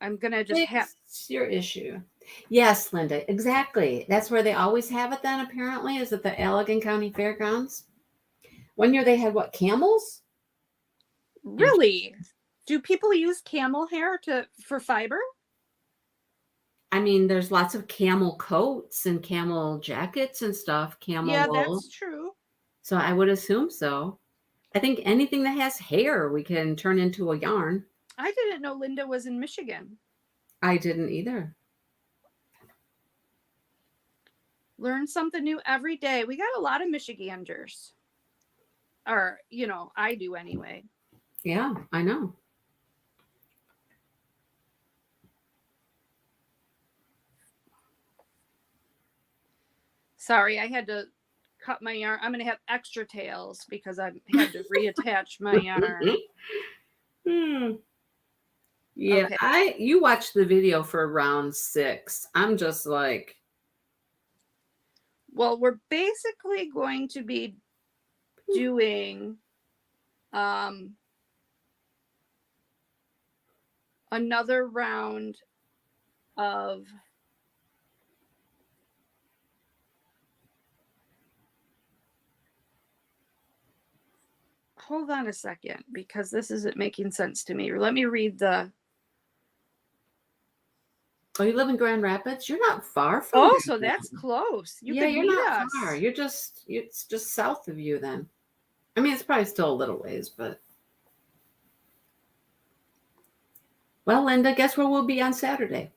I'm going to just It's your issue. Yes, Linda, exactly. That's where they always have it then, apparently, is at the Allegan County Fairgrounds. One year they had, what, camels? Really? Do people use camel hair for fiber? I mean, there's lots of camel coats and camel jackets and stuff. Camel wool. That's true. So I would assume so. I think anything that has hair we can turn into a yarn. I didn't know Linda was in Michigan. I didn't either. Learn something new every day. We got a lot of Michiganders. Or, I do anyway. Yeah, I know. Sorry, I had to cut my yarn. I'm going to have extra tails because I had to reattach my yarn. Yeah, okay. You watched the video for round 6. I'm just like... Well, we're basically going to be doing another round of hold on a second, because this isn't making sense to me. Let me read the... Oh, you live in Grand Rapids? You're not far from Oh, so that's close. You're not far. It's just south of you then. I mean, it's probably still a little ways, but... Well, Linda, guess where we'll be on Saturday?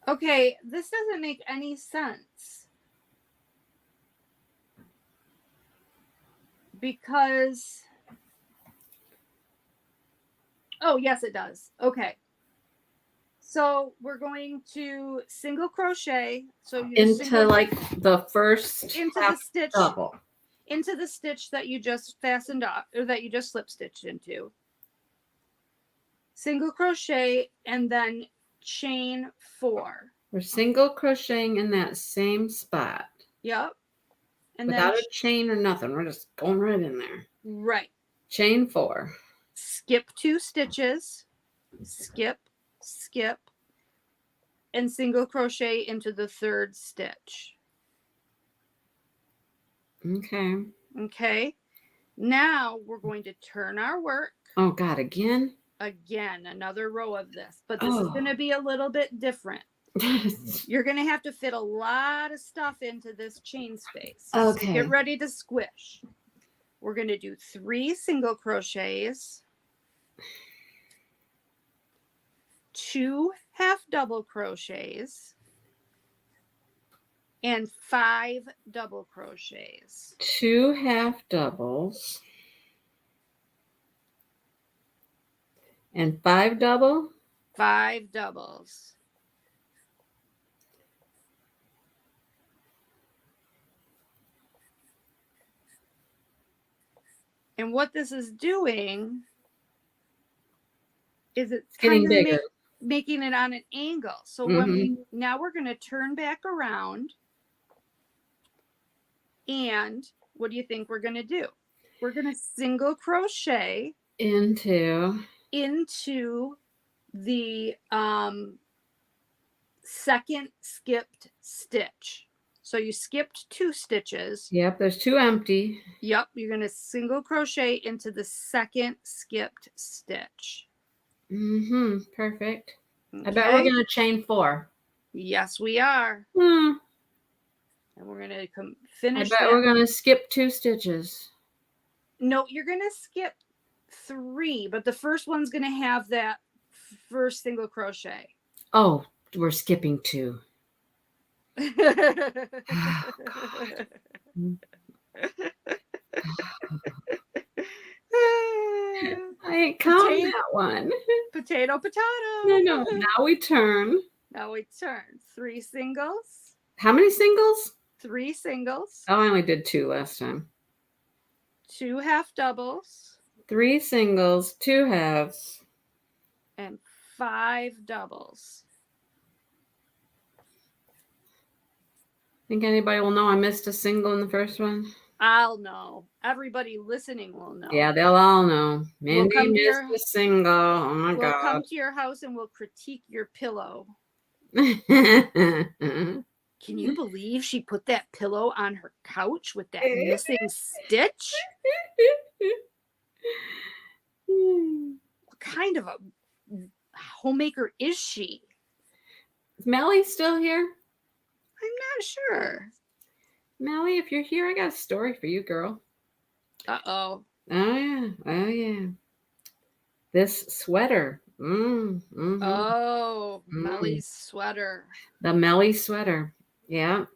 Okay, this doesn't make any sense. Because... Oh, yes, it does. Okay. So we're going to single crochet. So into like the first into the stitch double. Into the stitch that you just fastened off, or that you just slip stitched into. Single crochet and then chain 4. We're single crocheting in that same spot. Yep. And without then a chain or nothing. We're just going right in there. Right. Chain 4. Skip 2 stitches. Skip, skip, and single crochet into the 3rd stitch. Okay. Okay. Now we're going to turn our work. Oh God, again? again, another row of this, but this is going to be a little bit different. You're going to have to fit a lot of stuff into this chain space. Okay. So get ready to squish. We're going to do 3 single crochets, 2 half double crochets, and 5 double crochets. 2 half doubles and 5 double. 5 doubles. And what this is doing is it's getting bigger, making it on an angle. So when now we're going to turn back around, and what do you think we're going to do? We're going to single crochet into the second skipped stitch. So you skipped 2 stitches. Yep, there's 2 empty. Yep, you're going to single crochet into the second skipped stitch. Perfect. Okay. I bet we're going to chain 4. Yes, we are. And we're going to finish. I bet we're going to skip 2 stitches. No, you're going to skip 3, but the first one's going to have that first single crochet. Oh, we're skipping 2. Oh, God. I ain't counting that one. Potato. No. Now we turn. 3 singles. How many singles? 3 singles. Oh, I only did 2 last time. 2 half doubles. 3 singles, 2 halves. And 5 doubles. Think anybody will know I missed a single in the first one? I'll know. Everybody listening will know. Yeah, they'll all know. Mindy missed a single. Oh my God. We'll come to your house and we'll critique your pillow. Can you believe she put that pillow on her couch with that missing stitch? What kind of a homemaker is she? Is Melly still here? I'm not sure. Melly, if you're here, I got a story for you, girl. Uh-oh. Oh, yeah. This sweater. Oh, Melly's sweater. The Melly sweater. Yeah.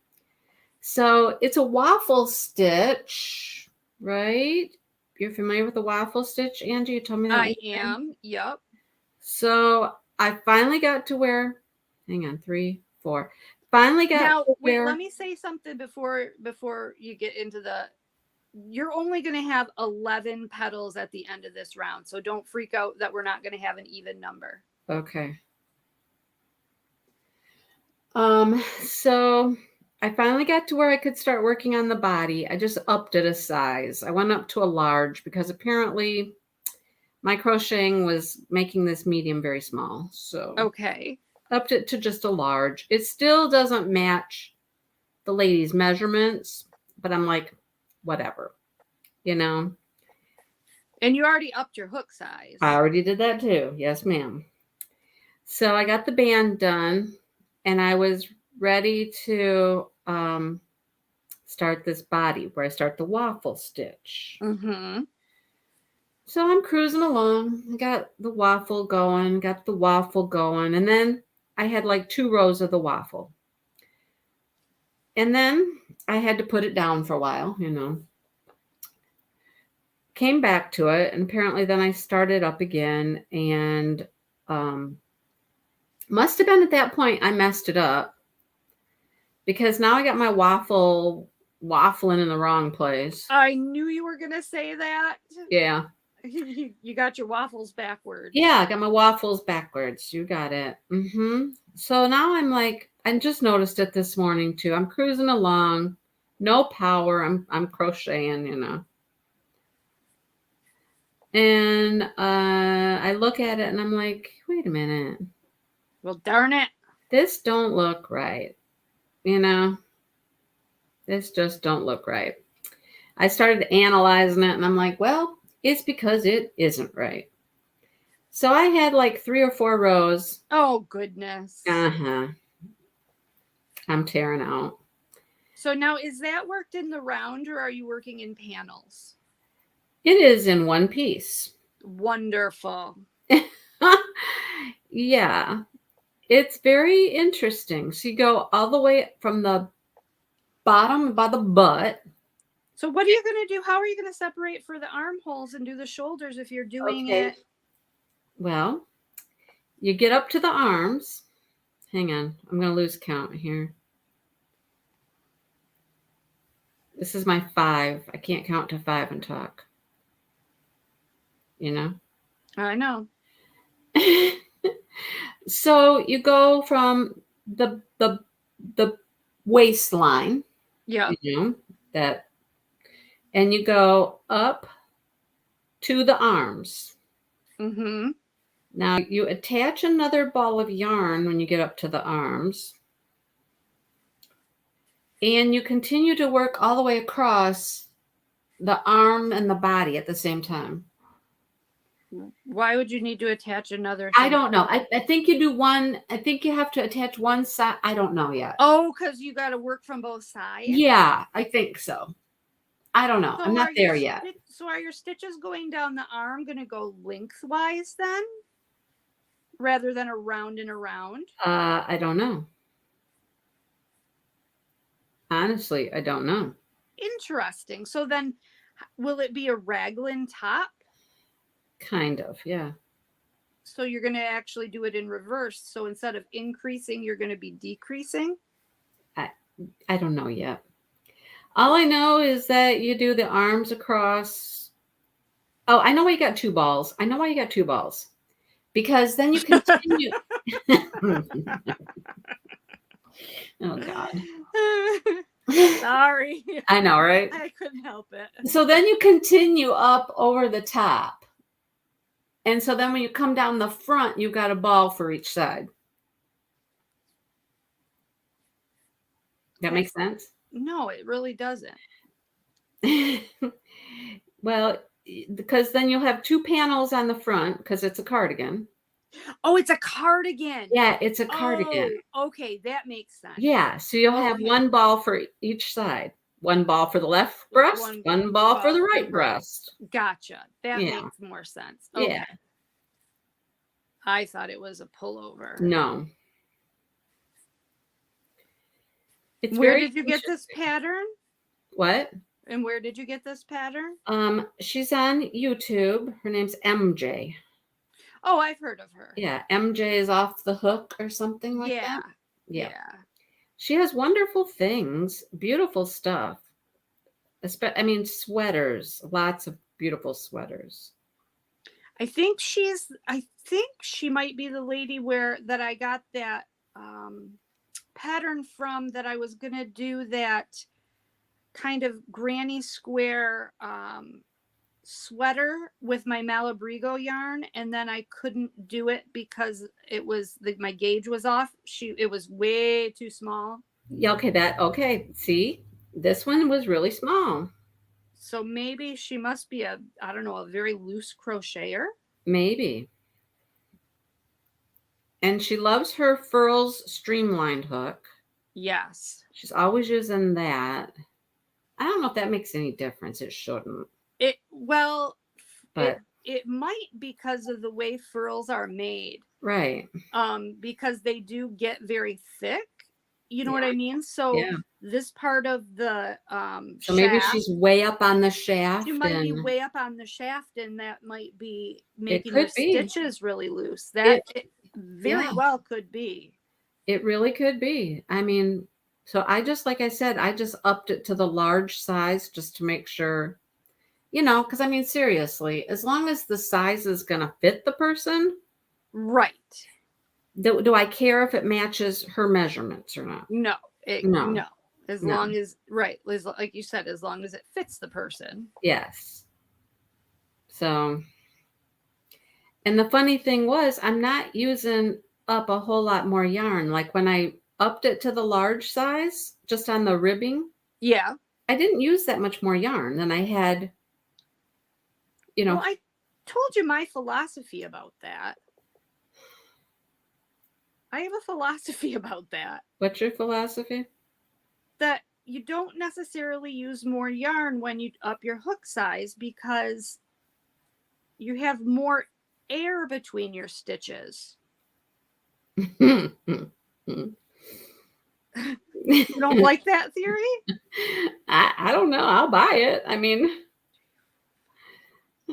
So it's a waffle stitch, right? You're familiar with the waffle stitch, Angie? You told me that. I am. Yep. So I finally got to where, hang on, 3, 4. Finally got now, to wait, where. let me say something before you get into you're only going to have 11 petals at the end of this round. So don't freak out that we're not going to have an even number. Okay. So I finally got to where I could start working on the body. I just upped it a size. I went up to a large because apparently my crocheting was making this medium very small. So okay. Upped it to just a large. It still doesn't match the lady's measurements, but I'm like, whatever, you know. And you already upped your hook size. I already did that too. Yes, ma'am. So I got the band done and I was ready to start this body where I start the waffle stitch. So I'm cruising along. I got the waffle going, and then I had like 2 rows of the waffle. And then I had to put it down for a while, you know. Came back to it, and apparently then I started up again, and must have been at that point I messed it up because now I got my waffle waffling in the wrong place. I knew you were going to say that. Yeah. You got your waffles backwards. Yeah, I got my waffles backwards. You got it. So now I'm like, I just noticed it this morning too. I'm cruising along, no power. I'm crocheting, you know. And I look at it and I'm like, wait a minute. Well, darn it. This don't look right. You know, this just don't look right. I started analyzing it and I'm like, well, it's because it isn't right. So I had like 3 or 4 rows. Oh, goodness. Uh-huh. I'm tearing out. So now, is that worked in the round, or are you working in panels? It is in one piece. Wonderful. Yeah. It's very interesting. So you go all the way from the bottom by the butt. So what are you going to do? How are you going to separate for the armholes and do the shoulders if you're doing Okay. it? Well, you get up to the arms. Hang on. I'm going to lose count here. This is my 5. I can't count to 5 and talk. You know? I know. So you go from the waistline, Yeah. you know, that, and you go up to the arms. Mm-hmm. Now you attach another ball of yarn when you get up to the arms. And you continue to work all the way across the arm and the body at the same time. Why would you need to attach another I thing? don't know. I think you do one. I think you have to attach one side. I don't know yet. Oh, because you got to work from both sides? Yeah, I think so. I don't know. So I'm not there yet. So are your stitches going down the arm going to go lengthwise then? Rather than around and around? I don't know. Honestly, I don't know. Interesting. So then will it be a raglan top? Kind of, yeah. So you're going to actually do it in reverse. So instead of increasing, you're going to be decreasing? I don't know yet. All I know is that you do the arms across. Oh, I know why you got 2 balls. I know why you got 2 balls. Because then you continue. Oh, God. Sorry. I know, right? I couldn't help it. So then you continue up over the top. And so then when you come down the front, you've got a ball for each side. That makes sense? No, it really doesn't. Well, because then you'll have 2 panels on the front because it's a cardigan. Oh, it's a cardigan. Yeah, it's a cardigan. Oh, okay, that makes sense. Yeah, so you'll have 1 ball for each side. 1 ball for the left breast, 1 ball for the right breast. Gotcha. That makes more sense. Okay. Yeah. I thought it was a pullover. No. Where did you get this pattern? What? And where did you get this pattern? She's on YouTube. Her name's MJ. Oh, I've heard of her. Yeah, MJ is off the hook or something like that. Yeah. She has wonderful things, beautiful stuff. I mean, sweaters, lots of beautiful sweaters. I think she might be the lady that I got that pattern from, that I was going to do that kind of granny square sweater with my Malabrigo yarn, and then I couldn't do it because it was my gauge was off. It was way too small. Yeah, okay. See, this one was really small. So maybe she must be a very loose crocheter. Maybe. And she loves her Furls streamlined hook. Yes. She's always using that. I don't know if that makes any difference. It shouldn't. But it might, because of the way furls are made. Right. Because they do get very thick. You know what I mean? So this part of the so maybe she's way up on the shaft. She might be way up on the shaft, and that might be making her stitches really loose. That very well could be. It really could be. I mean, so like I said, I just upped it to the large size just to make sure, because I mean, seriously, as long as the size is going to fit the person. Right. Do I care if it matches her measurements or not? No. No. As long as, like you said, as long as it fits the person. Yes. So, and the funny thing was, I'm not using up a whole lot more yarn. Like when I upped it to the large size, just on the ribbing. Yeah. I didn't use that much more yarn than I had, Well, told you my philosophy about that. I have a philosophy about that. What's your philosophy? That you don't necessarily use more yarn when you up your hook size because you have more air between your stitches. You don't like that theory? I don't know. I'll buy it. I mean,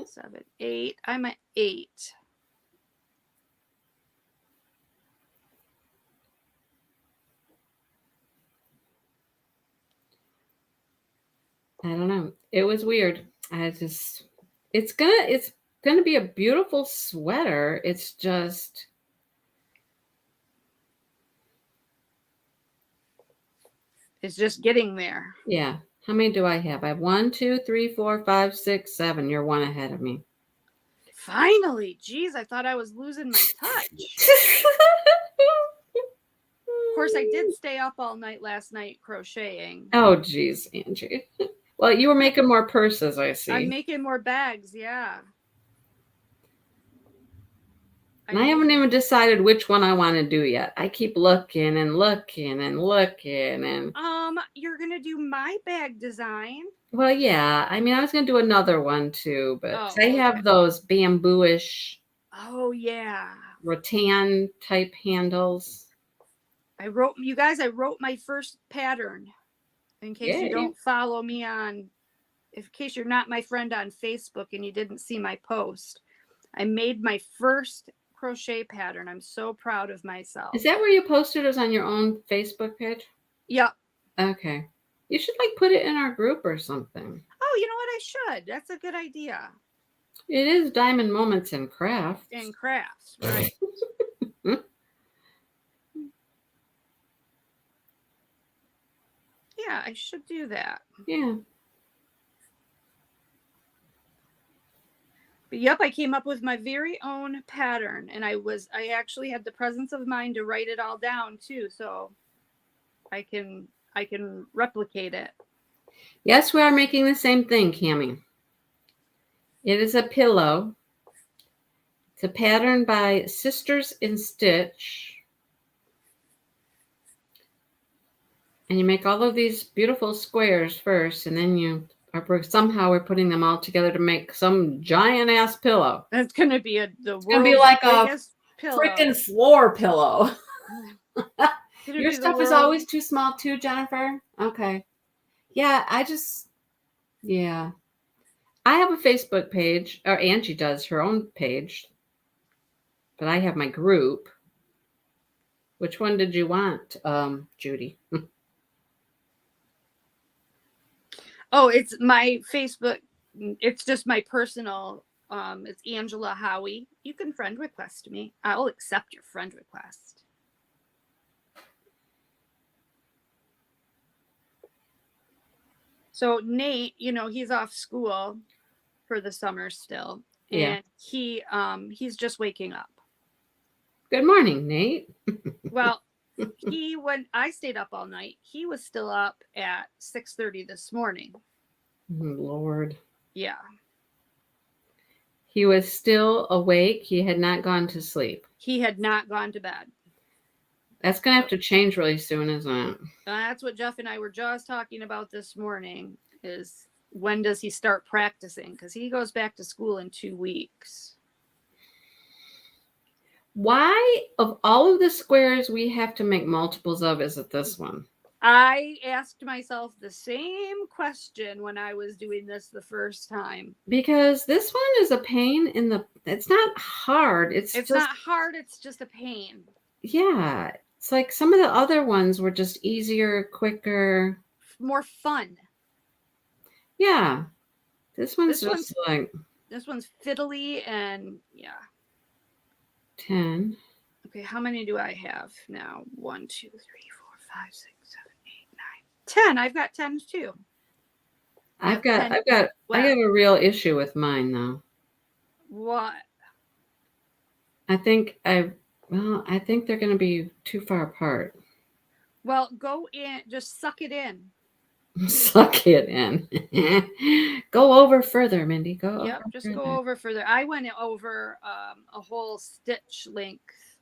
7, 8. I'm at 8. I don't know. It was weird. It's gonna be a beautiful sweater. It's just getting there. yeah. How many do I have? I have 1, 2, 3, 4, 5, 6, 7. You're one ahead of me. Finally, geez, I thought I was losing my touch. Of course, I did stay up all night last night crocheting. Oh, geez, Angie. Well, you were making more purses, I see. I'm making more bags, yeah. And I haven't even decided which one I want to do yet. I keep looking and looking and looking and you're gonna do my bag design. well, yeah. I mean, I was gonna do another one too, but I okay. have those bamboo-ish Oh yeah. rattan type handles. I wrote my first pattern. In case you don't follow me in case you're not my friend on Facebook and you didn't see my post, I made my first crochet pattern. I'm so proud of myself. Is that where you posted? It was on your own Facebook page? Yep. Okay. You should put it in our group or something. Oh, you know what? I should. That's a good idea. It is Diamond Moments in Krafts. In Krafts, right. Yeah, I should do that. Yeah. But yep, I came up with my very own pattern, and I actually had the presence of mind to write it all down too, so I can replicate it. Yes, we are making the same thing, Cammie. It is a pillow. It's a pattern by Sisters in Stitch. And you make all of these beautiful squares first, and then somehow we're putting them all together to make some giant ass pillow. It's gonna be It's gonna be like a freaking floor pillow. Your stuff is always too small too, Jennifer? Okay. Yeah, I have a Facebook page, or Angie does her own page, but I have my group. Which one did you want, Judy? Oh, it's my Facebook. It's just my personal. It's Angela Howie. You can friend request me. I'll accept your friend request. So Nate, he's off school for the summer still, and he's just waking up. Good morning, Nate. Well, when I stayed up all night, he was still up at 6:30 this morning. Lord. Yeah. He was still awake. He had not gone to sleep. He had not gone to bed. That's going to have to change really soon, isn't it? That's what Jeff and I were just talking about this morning, is when does he start practicing? Because he goes back to school in 2 weeks. Why, of all of the squares we have to make multiples of, is it this one? I asked myself the same question when I was doing this the first time. Because this one is a pain it's not hard. It's not hard. It's just a pain. Yeah. It's like some of the other ones were just easier, quicker. More fun. Yeah. This one's like. This one's fiddly and yeah. 10. Okay, how many do I have now? 1, 2, 3, 4, 5, 6, 7, 8, 9, 10. I've got 10 too. I got a real issue with mine though. What? I think they're going to be too far apart. Well, go in, just suck it in. Suck it in. Go over further, Mindy. Go Yep, over just further. go over further. I went over a whole stitch length.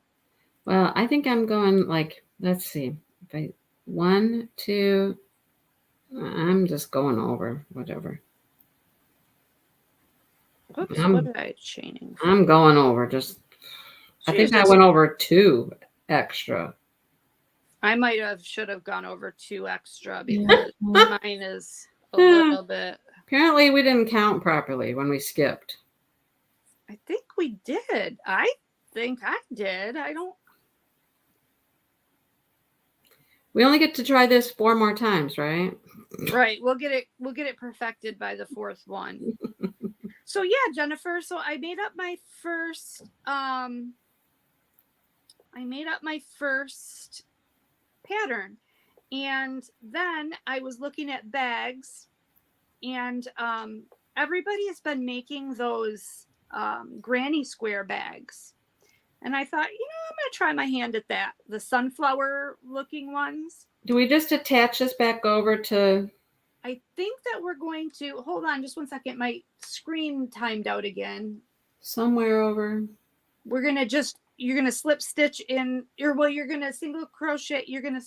Well, I think I'm going like, let's see. If I 1, 2, I'm just going over, whatever. Whoops, I'm, what did I chaining for? I'm going over. Just, I think I Jesus. went over 2 extra. I should have gone over 2 extra because mine is a little bit. Apparently, we didn't count properly when we skipped. I think we did. I think I did. I don't. We only get to try this 4 more times, right? Right. We'll get it perfected by the 4th one. So yeah, Jennifer. So I made up my first. I made up my first pattern, and then I was looking at bags, and everybody has been making those granny square bags, and I thought, I'm gonna try my hand at that. The sunflower looking ones. Do we just attach this back over to? I think that we're going to hold on just one second. My screen timed out again. Somewhere over. You're gonna slip stitch in, you're gonna single crochet. You're gonna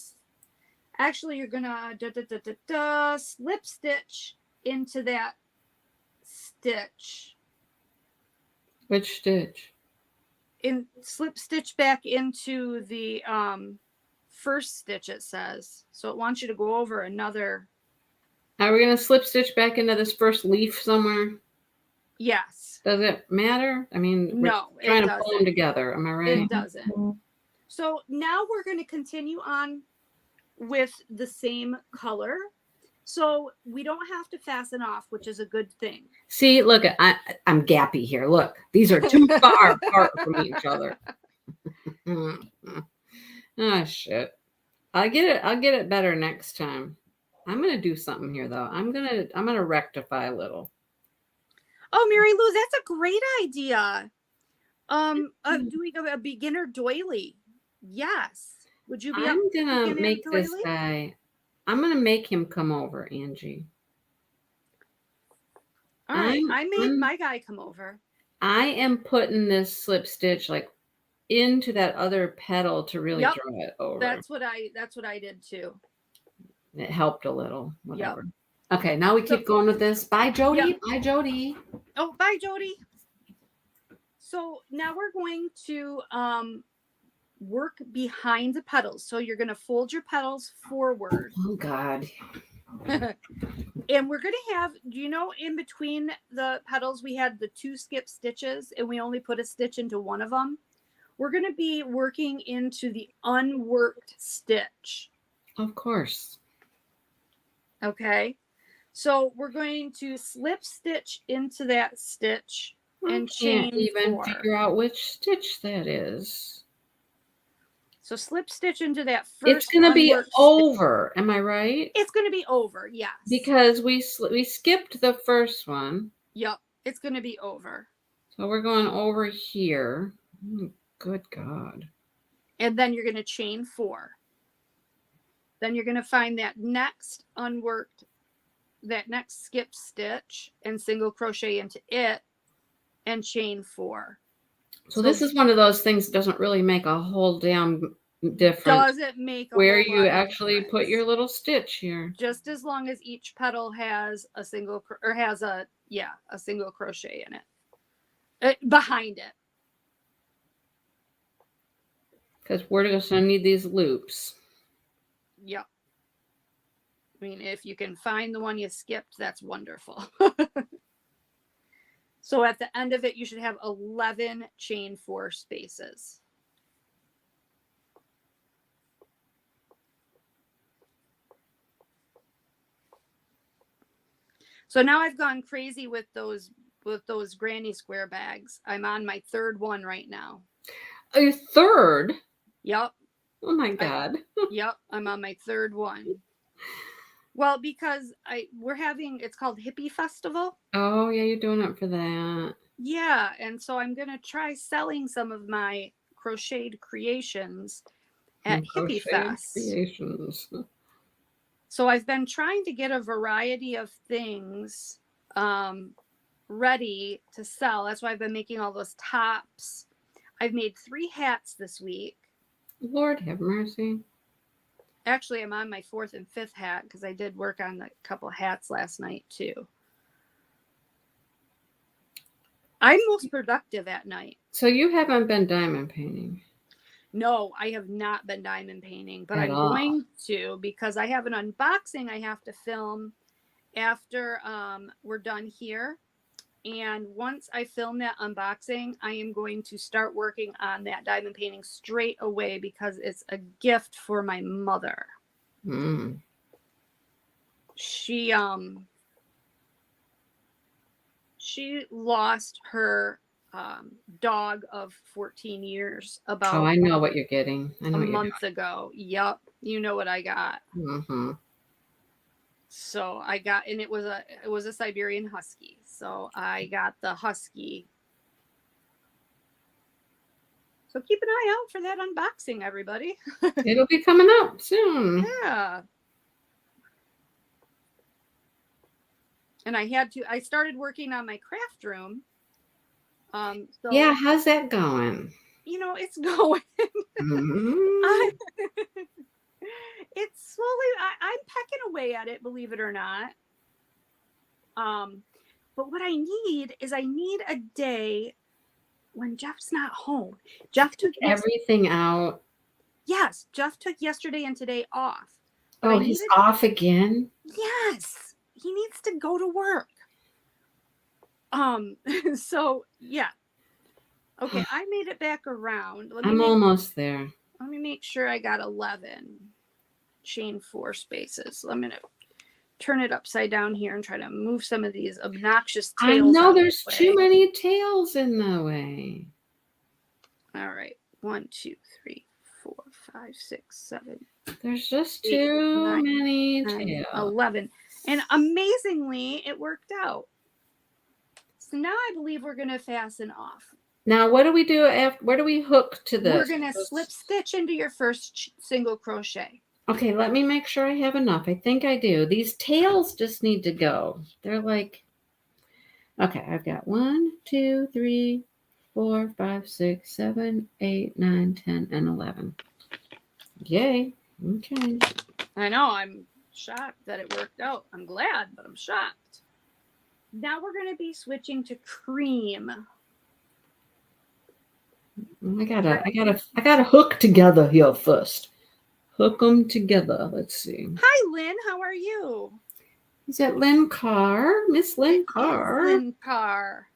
slip stitch into that stitch. Which stitch? In slip stitch back into the first stitch, it says. So it wants you to go over another. Are we going to slip stitch back into this first leaf somewhere? Yes. Does it matter? I mean, no, we're trying to pull them together. Am I right? It doesn't. So now we're going to continue on with the same color. So we don't have to fasten off, which is a good thing. See, look, I'm gappy here. Look, these are too far apart from each other. Oh, shit. I'll get it better next time. I'm going to do something here, though. I'm going to rectify a little. Oh, Mary Lou, that's a great idea. Doing a beginner doily. Yes. Would you be? I'm going to make this guy. I'm going to make him come over, Angie. All right. I made my guy come over. I am putting this slip stitch like into that other petal to really draw it over. That's what I did too. It helped a little. Whatever. Yep. Okay, now we keep going with this. Bye, Jody. Yep. Bye, Jody. Oh, bye, Jody. So now we're going to work behind the petals. So you're going to fold your petals forward. Oh, God. And we're going to have, in between the petals, we had the 2 skip stitches, and we only put a stitch into one of them. We're going to be working into the unworked stitch. Of course. Okay. So we're going to slip stitch into that stitch and chain 4. Even figure out which stitch that is. So slip stitch into that first. It's going to be over. Am I right? It's going to be over. Yes. Because we skipped the first one. Yep. It's going to be over. So we're going over here. Oh, good God. And then you're going to chain 4. Then you're going to find that next skip stitch and single crochet into it and chain 4. So this is one of those things that doesn't really make a whole damn difference. Doesn't make a where whole you lot actually put your little stitch here. Just as long as each petal has a single a single crochet in it behind it. Because we're just going to need these loops. Yep. I mean, if you can find the one you skipped, that's wonderful. So at the end of it, you should have 11 chain 4 spaces. So now I've gone crazy with those granny square bags. I'm on my 3rd one right now. A 3rd? Yep. Oh my God. Yep. I'm on my 3rd one. Well, because it's called Hippie Festival. Oh yeah, you're doing it for that. Yeah, and so I'm gonna try selling some of my crocheted creations at Hippie Fest. Creations. So I've been trying to get a variety of things ready to sell. That's why I've been making all those tops. I've made 3 hats this week. Lord have mercy. Actually, I'm on my 4th and 5th hat because I did work on a couple hats last night too. I'm most productive at night. So you haven't been diamond painting? No, I have not been diamond painting, but At I'm all. going to because I have an unboxing I have to film after we're done here. And once I film that unboxing, I am going to start working on that diamond painting straight away because it's a gift for my mother. Mm. She lost her dog of 14 years about Oh, I know what you're getting. I know a what you're month ago. Yep. You know what I got. doing. Mm-hmm. So I got, and it was a Siberian Husky. So I got the Husky. So keep an eye out for that unboxing, everybody. It'll be coming up soon. Yeah. And I started working on my craft room. So, Yeah, how's that going? It's going. Mm-hmm. It's slowly, I'm pecking away at it, believe it or not. But what I need a day when Jeff's not home. Jeff took everything out. Yes, Jeff took yesterday and today off. But he's off again? Yes, he needs to go to work. So yeah. Okay, I made it back around. I'm almost there. Let me make sure I got 11 chain 4 spaces. I'm gonna turn it upside down here and try to move some of these obnoxious tails. I know there's too many tails in the way. All right, 1, 2, 3, 4, 5, 6, 7. There's just too many tails. 11, and amazingly, it worked out. So now I believe we're gonna fasten off. Now, what do we do after? Where do we hook to this? We're gonna slip stitch into your first single crochet. Okay, let me make sure I have enough. I think I do. These tails just need to go. They're like, okay, I've got 1, 2, 3, 4, 5, 6, 7, 8, 9, 10, and 11. Yay. Okay. I know, I'm shocked that it worked out. I'm glad, but I'm shocked. Now we're going to be switching to cream. I gotta hook together here first. Hook them together. Let's see. Hi, Lynn. How are you? Is that Lynn Carr? Miss Lynn Carr. Lynn Carr.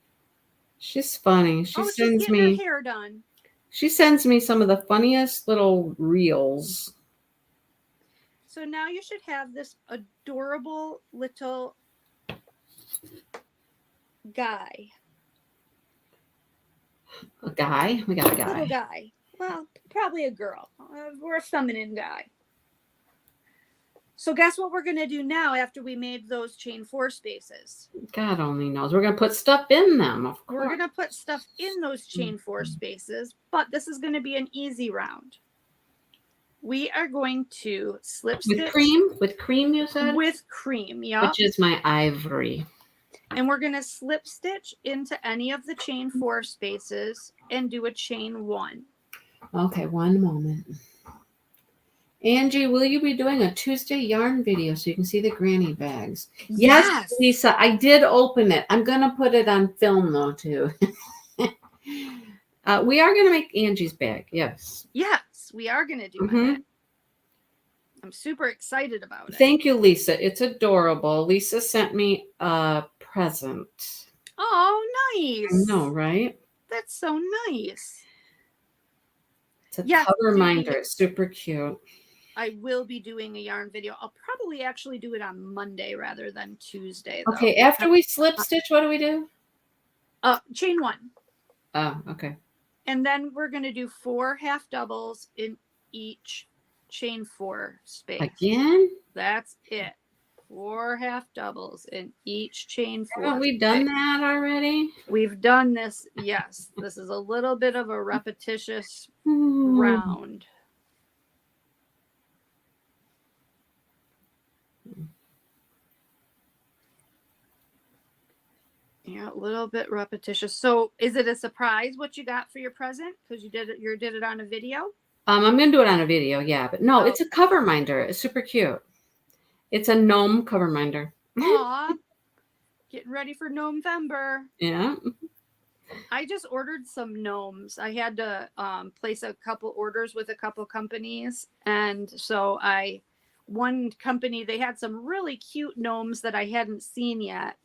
She's funny. She's getting her hair done. She sends me some of the funniest little reels. So now you should have this adorable little guy. A guy? We got a guy. Little guy. Well, probably a girl. We're a feminine guy. So guess what we're going to do now after we made those chain 4 spaces? God only knows. We're going to put stuff in them, of course. We're going to put stuff in those chain 4 spaces, but this is going to be an easy round. We are going to slip stitch. With cream, you said? With cream, yeah. Which is my ivory. And we're going to slip stitch into any of the chain 4 spaces and do a chain 1. Okay, one moment. Angie, will you be doing a Tuesday yarn video so you can see the granny bags? Yes, Lisa, I did open it. I'm going to put it on film, though, too. We are going to make Angie's bag, yes. Yes, we are going to do it. I'm super excited about it. Thank you, Lisa. It's adorable. Lisa sent me a present. Oh, nice. I know, right? That's so nice. It's a cover reminder. It's super cute. I will be doing a yarn video. I'll probably actually do it on Monday rather than Tuesday, though. Okay, after we slip stitch, what do we do? Chain 1. Oh, okay. And then we're going to do 4 half doubles in each chain 4 space. Again? That's it. 4 half doubles in each chain 4. Haven't we done that already? We've done this. Yes. This is a little bit of a repetitious round. Yeah, a little bit repetitious. So is it a surprise what you got for your present? Because you did it on a video? I'm gonna do it on a video, yeah, but no, Oh. it's a cover minder. It's super cute. It's a gnome cover minder. Aw. Getting ready for November. Yeah. I just ordered some gnomes. I had to place a couple orders with a couple companies. And so one company, they had some really cute gnomes that I hadn't seen yet.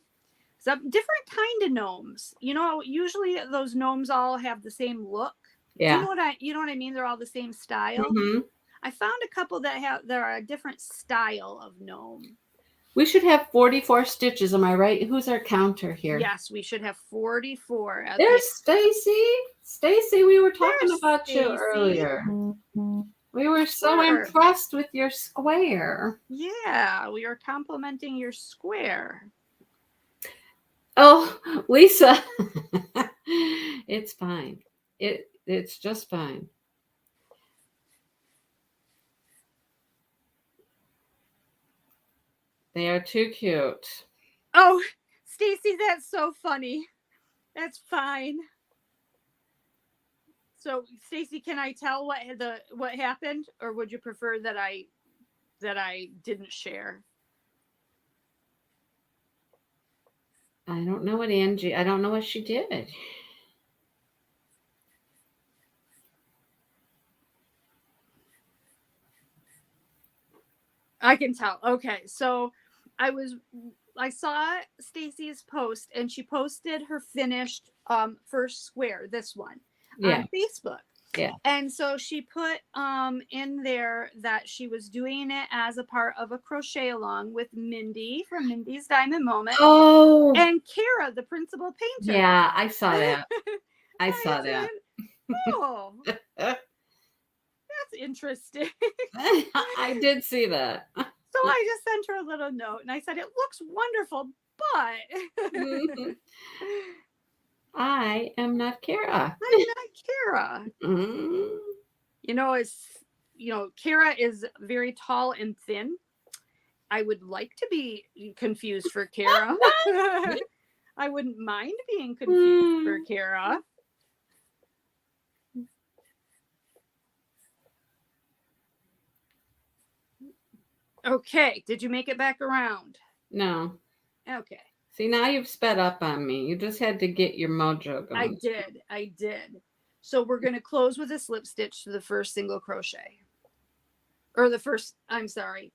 Some different kind of gnomes. You know, usually those gnomes all have the same look. Yeah. Do you know what I mean? They're all the same style. Mm-hmm. I found a couple that are a different style of gnome. We should have 44 stitches. Am I right? Who's our counter here? Yes, we should have 44. There's Stacy. Stacy, we were talking about Stacey. you earlier. We were so impressed with your square. Yeah, we are complimenting your square. Oh, Lisa. It's fine. It's just fine. They are too cute. Oh, Stacy, that's so funny. That's fine. So, Stacy, can I tell what happened, or would you prefer that I didn't share? I don't know what Angie. I don't know what she did. I can tell. Okay, so I saw Stacy's post, and she posted her finished first square, this one, on Facebook. Yeah. And so she put in there that she was doing it as a part of a crochet along with Mindy from Mindy's Diamond Moment. Oh. And Kara, the principal painter. Yeah, I saw that. I saw that. Oh. That's interesting. I did see that. So I just sent her a little note and I said, it looks wonderful, but I am not Kara. I'm not Kara. Mm-hmm. Kara is very tall and thin. I would like to be confused for Kara. I wouldn't mind being confused for Kara. Okay, did you make it back around? No. Okay. See, now you've sped up on me. You just had to get your mojo going. I did. So we're going to close with a slip stitch to the first single crochet. Or I'm sorry.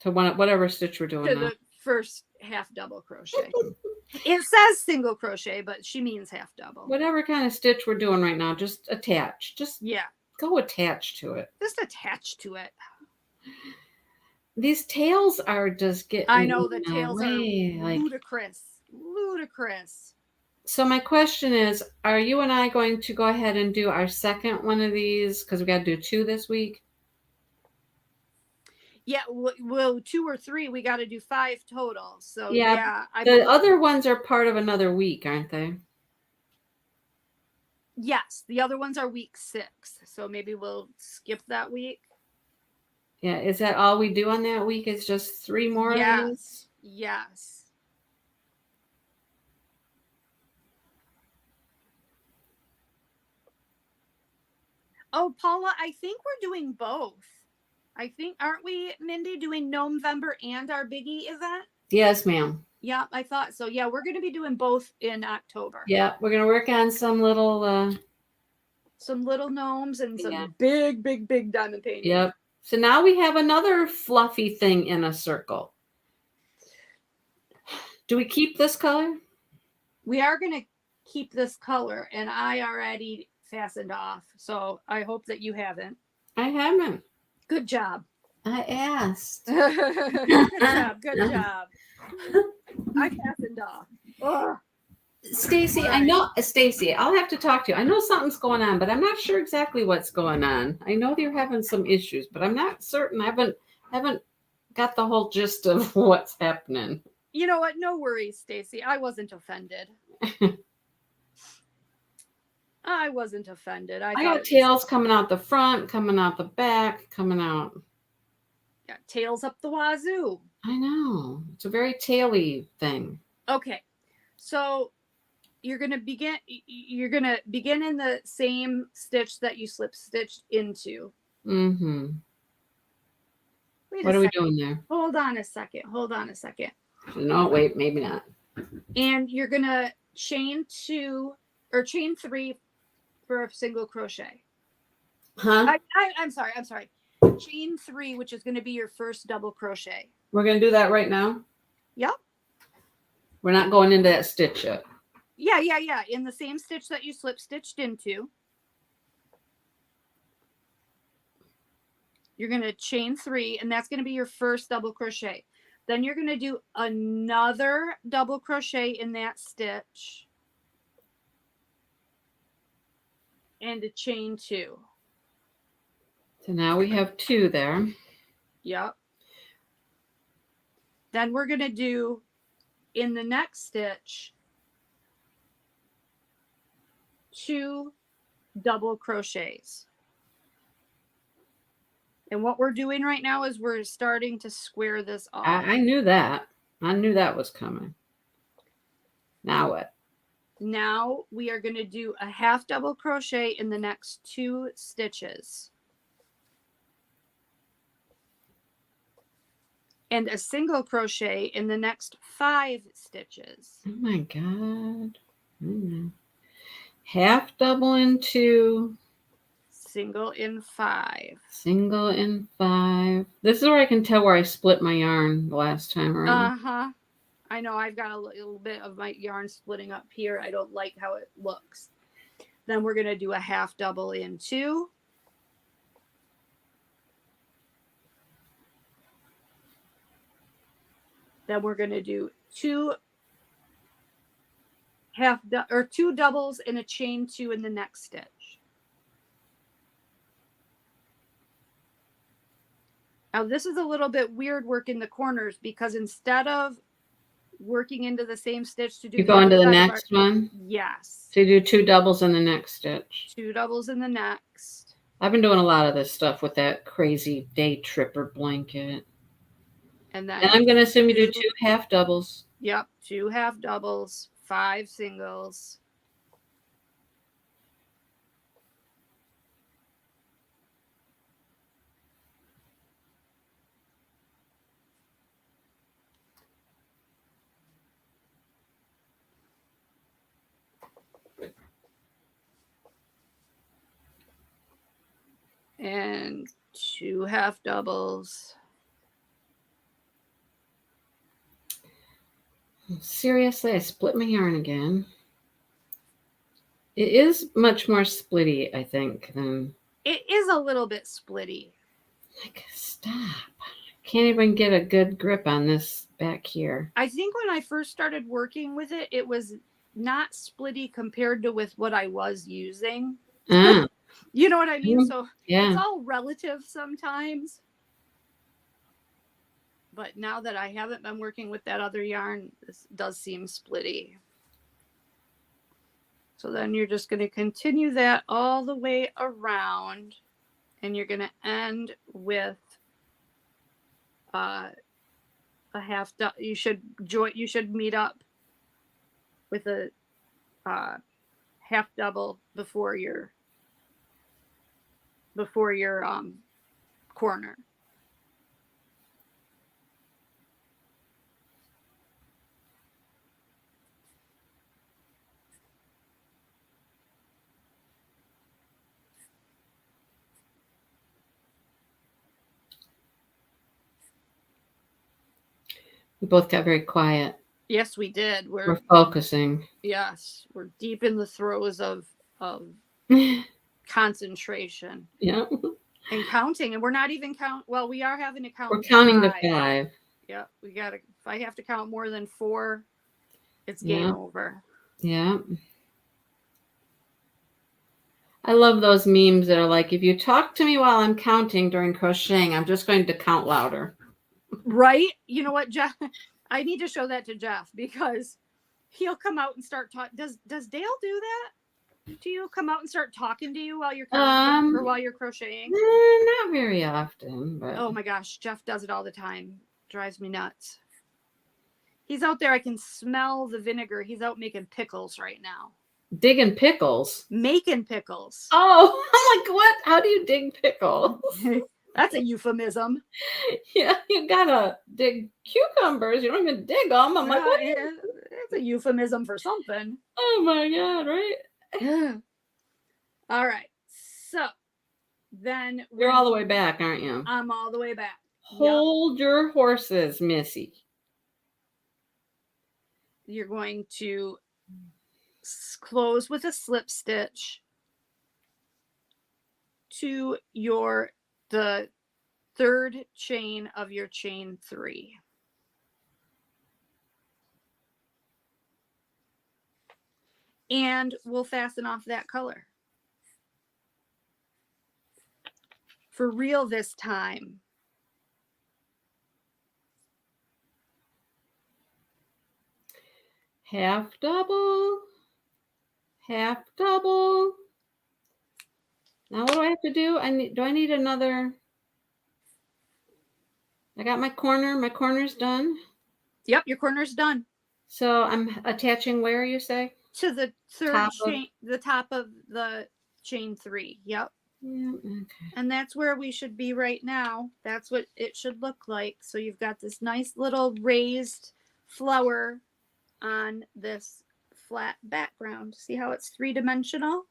To whatever stitch we're doing To now. the first half double crochet. It says single crochet, but she means half double. Whatever kind of stitch we're doing right now, just attach. Yeah. Go attach to it. Just attach to it. These tails are just getting. I know the tails are ludicrous. So my question is, are you and I going to go ahead and do our second one of these? Because we got to do 2 this week. Yeah, well, 2 or 3, we got to do 5 total. So yeah the other ones are part of another week, aren't they? Yes, the other ones are week 6. So maybe we'll skip that week. Yeah, is that all we do on that week? Is just 3 more of these? Yes. Oh, Paula, I think we're doing both. Aren't we, Mindy, doing November and our Biggie event? Yes, ma'am. Yeah, I thought so. Yeah, we're going to be doing both in October. Yeah, we're going to work on some little gnomes and some big diamond painting. Yep. So now we have another fluffy thing in a circle. Do we keep this color? We are going to keep this color, and I already fastened off. So I hope that you haven't. I haven't. Good job. I asked. Good job. I fastened off. Ugh. Stacy, I know, Stacy, I'll have to talk to you. I know something's going on, but I'm not sure exactly what's going on. I know you're having some issues, but I'm not certain. I haven't got the whole gist of what's happening. You know what? No worries, Stacy. I wasn't offended. I wasn't offended. I got tails coming out the front, coming out the back, coming out. Got tails up the wazoo. I know. It's a very taily thing. Okay. So you're going to begin in the same stitch that you slip stitched into. Mm-hmm. Wait What a are we second. doing there? Hold on a second. No, wait, maybe not. And you're going to chain 2 or chain 3 for a single crochet. Huh? I'm sorry. Chain 3, which is going to be your first double crochet. We're going to do that right now? Yep. We're not going into that stitch yet. Yeah. In the same stitch that you slip stitched into. You're going to chain 3, and that's going to be your first double crochet. Then you're going to do another double crochet in that stitch and a chain 2. So now we have 2 there. Yep. Then we're going to do in the next stitch 2 double crochets. And what we're doing right now is we're starting to square this off. I knew that. I knew that was coming. Now what? Now we are going to do a half double crochet in the next 2 stitches. And a single crochet in the next 5 stitches. Oh my God. Half double in 2. Single in 5. Single in 5. This is where I can tell where I split my yarn the last time around. I know I've got a little bit of my yarn splitting up here. I don't like how it looks. Then we're going to do a half double in 2. Then we're going to do 2 doubles and a chain 2 in the next stitch. Now this is a little bit weird work in the corners because instead of working into the same stitch to do you go into the next one? Yes. So you do 2 doubles in the next stitch. 2 doubles in the next. I've been doing a lot of this stuff with that crazy day tripper blanket. And then I'm going to assume you do 2 half doubles. Yep, 2 half doubles, 5 singles. And 2 half doubles. Seriously, I split my yarn again. It is much more splitty, I think, than... It is a little bit splitty. Like, stop. Can't even get a good grip on this back here. I think when I first started working with it, it was not splitty compared to with what I was using. You know what I mean? So yeah. It's all relative sometimes. But now that I haven't been working with that other yarn, this does seem splitty. So then you're just going to continue that all the way around, and you're going to end with a half. You should meet up with a half double before your corner. We both got very quiet. Yes, we did. We're focusing. Yes, we're deep in the throes of concentration. Yeah. And counting, and we're not even well, we are having to count. We're counting to 5. Yeah, if I have to count more than 4, it's game over. Yeah. I love those memes that are like, if you talk to me while I'm counting during crocheting, I'm just going to count louder. Right? You know what, Jeff? I need to show that to Jeff because he'll come out and start talking. Does Dale do that? Do you come out and start talking to you while you're counting or while you're crocheting? Not very often. But... Oh my gosh, Jeff does it all the time. Drives me nuts. He's out there. I can smell the vinegar. He's out making pickles right now. Digging pickles. Making pickles. Oh, I'm like, what? How do you dig pickles? That's a euphemism. Yeah, you gotta dig cucumbers. You don't even dig them. I'm like, what? It's a euphemism for something. Oh my God, right? All right. So then You're all the way back, aren't you? I'm all the way back. Hold your horses, Missy. You're going to close with a slip stitch to the third chain of your chain 3. And we'll fasten off that color. For real this time. Half double. Half double. Now what do I have to do? Do I need another? I got my corner. My corner's done. Yep, your corner's done. So I'm attaching where, you say? To the third chain, the top of the chain 3. Yep. Yeah, okay. And that's where we should be right now. That's what it should look like. So you've got this nice little raised flower on this flat background. See how it's 3-dimensional?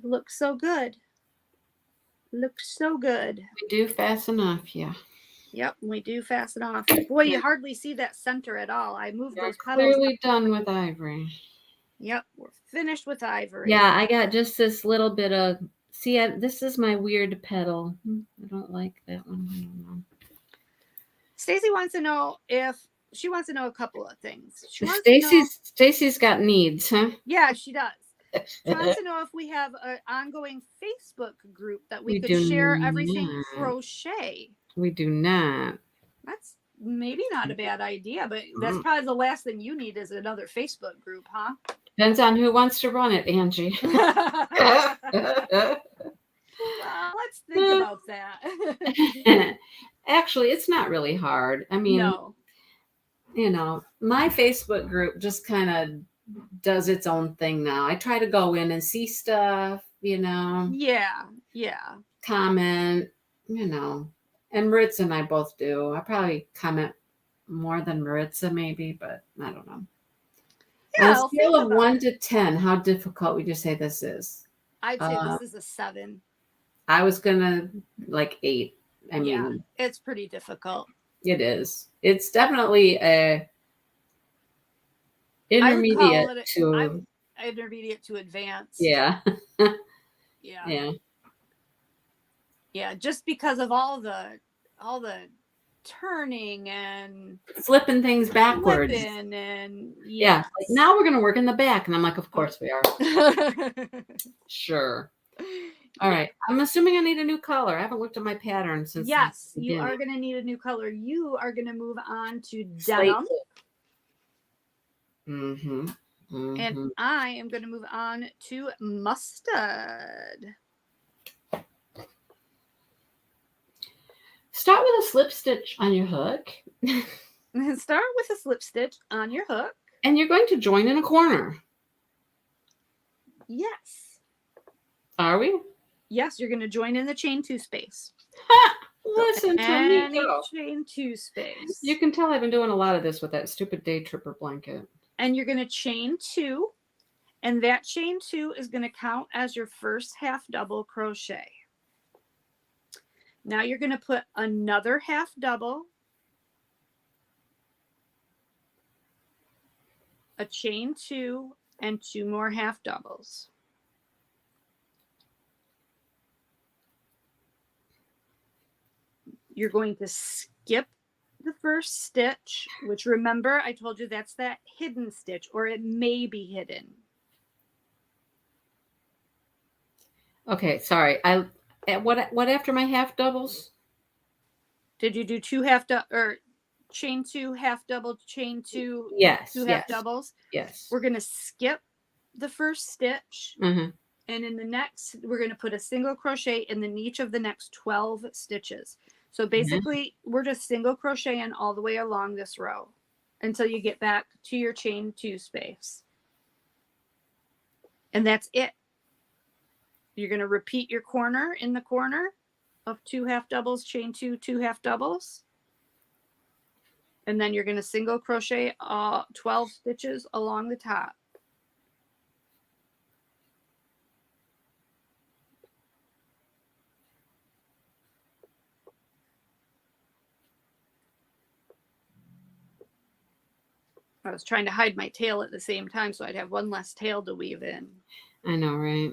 Looks so good. Looks so good. We do fasten off, yeah. Yep, we do fasten off. Boy, you hardly see that center at all. I moved those petals. Clearly done with ivory. Yep, we're finished with ivory. Yeah, I got just this little bit of, see, this is my weird petal. I don't like that one. I don't know. Stacy wants to know she wants to know a couple of things. Stacy's got needs, huh? Yeah, she does. She wants to know if we have an ongoing Facebook group that we could share everything crochet. We do not. That's maybe not a bad idea, but that's probably the last thing you need is another Facebook group, huh? Depends on who wants to run it, Angie. Well, let's think about that. Actually, it's not really hard. I mean, no. You know, my Facebook group just kind of does its own thing now. I try to go in and see stuff, you know. Yeah. Comment, you know. And Maritza and I both do. I probably comment more than Maritza, maybe, but I don't know. Yeah, on a scale of 1 to 10, how difficult would you say this is? I'd say this is a 7. I was gonna like 8. I mean, yeah, it's pretty difficult. It is. It's definitely a intermediate to advanced. Yeah. Yeah. Yeah, just because of all the turning and flipping things backwards. And yeah. Like, now we're gonna work in the back. And I'm like, of course we are. Sure. All right. I'm assuming I need a new color. I haven't looked at my pattern since. Yes, you are going to need a new color. You are going to move on to denim. And I am going to move on to mustard. Start with a slip stitch on your hook. Start with a slip stitch on your hook. And you're going to join in a corner. Yes. Are we? Yes, you're going to join in the chain 2 space. Listen to me. Chain 2 space. You can tell I've been doing a lot of this with that stupid day tripper blanket. And you're going to chain 2. And that chain 2 is going to count as your first half double crochet. Now you're going to put another half double, a chain 2, and 2 more half doubles. You're going to skip the first stitch, which remember I told you that's that hidden stitch, or it may be hidden. Okay, sorry. What after my half doubles? Did you do 2 or chain 2, half double, chain 2? Yes. 2 half doubles? Yes. We're going to skip the first stitch. Mm-hmm. And in the next, we're going to put a single crochet in each of the next 12 stitches. So basically, we're just single crocheting all the way along this row until you get back to your chain 2 space. And that's it. You're going to repeat your corner in the corner of 2 half doubles, chain 2, 2 half doubles. And then you're going to single crochet 12 stitches along the top. I was trying to hide my tail at the same time so I'd have one less tail to weave in. I know, right?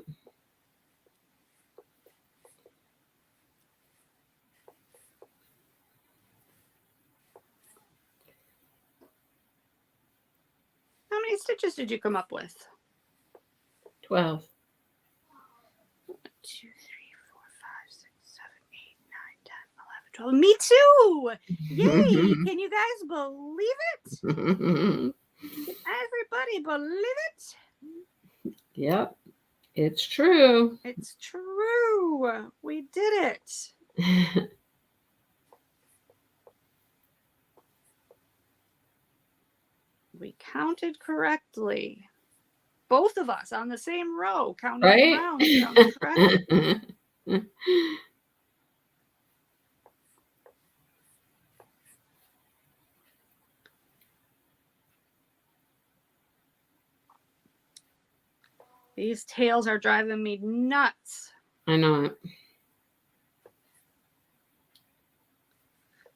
How many stitches did you come up with? 12. 1, 2, 3, 4, 5, 6, 7, 8, 9, 10, 11, 12. Me too! Yay! Can you guys believe it? Everybody believe it? Yep, it's true. It's true. We did it. We counted correctly. Both of us on the same row, counting Right? around, counted correctly. These tails are driving me nuts. I know it.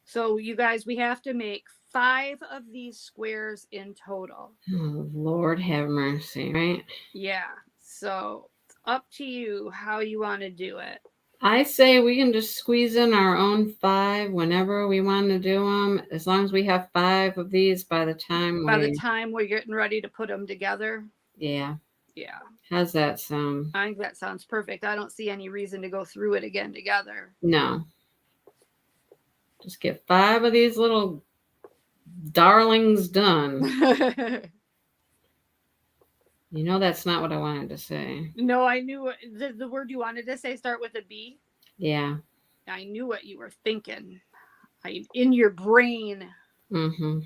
So you guys, we have to make 5 of these squares in total. Oh, Lord have mercy, right? Yeah. So it's up to you how you want to do it. I say we can just squeeze in our own 5 whenever we want to do them, as long as we have 5 of these by the time we're getting ready to put them together. Yeah. Yeah. How's that sound? I think that sounds perfect. I don't see any reason to go through it again together. No. Just get 5 of these little darlings done. You know that's not what I wanted to say. No, I knew the word you wanted to say start with a B. Yeah. I knew what you were thinking. In your brain. Mm-hmm.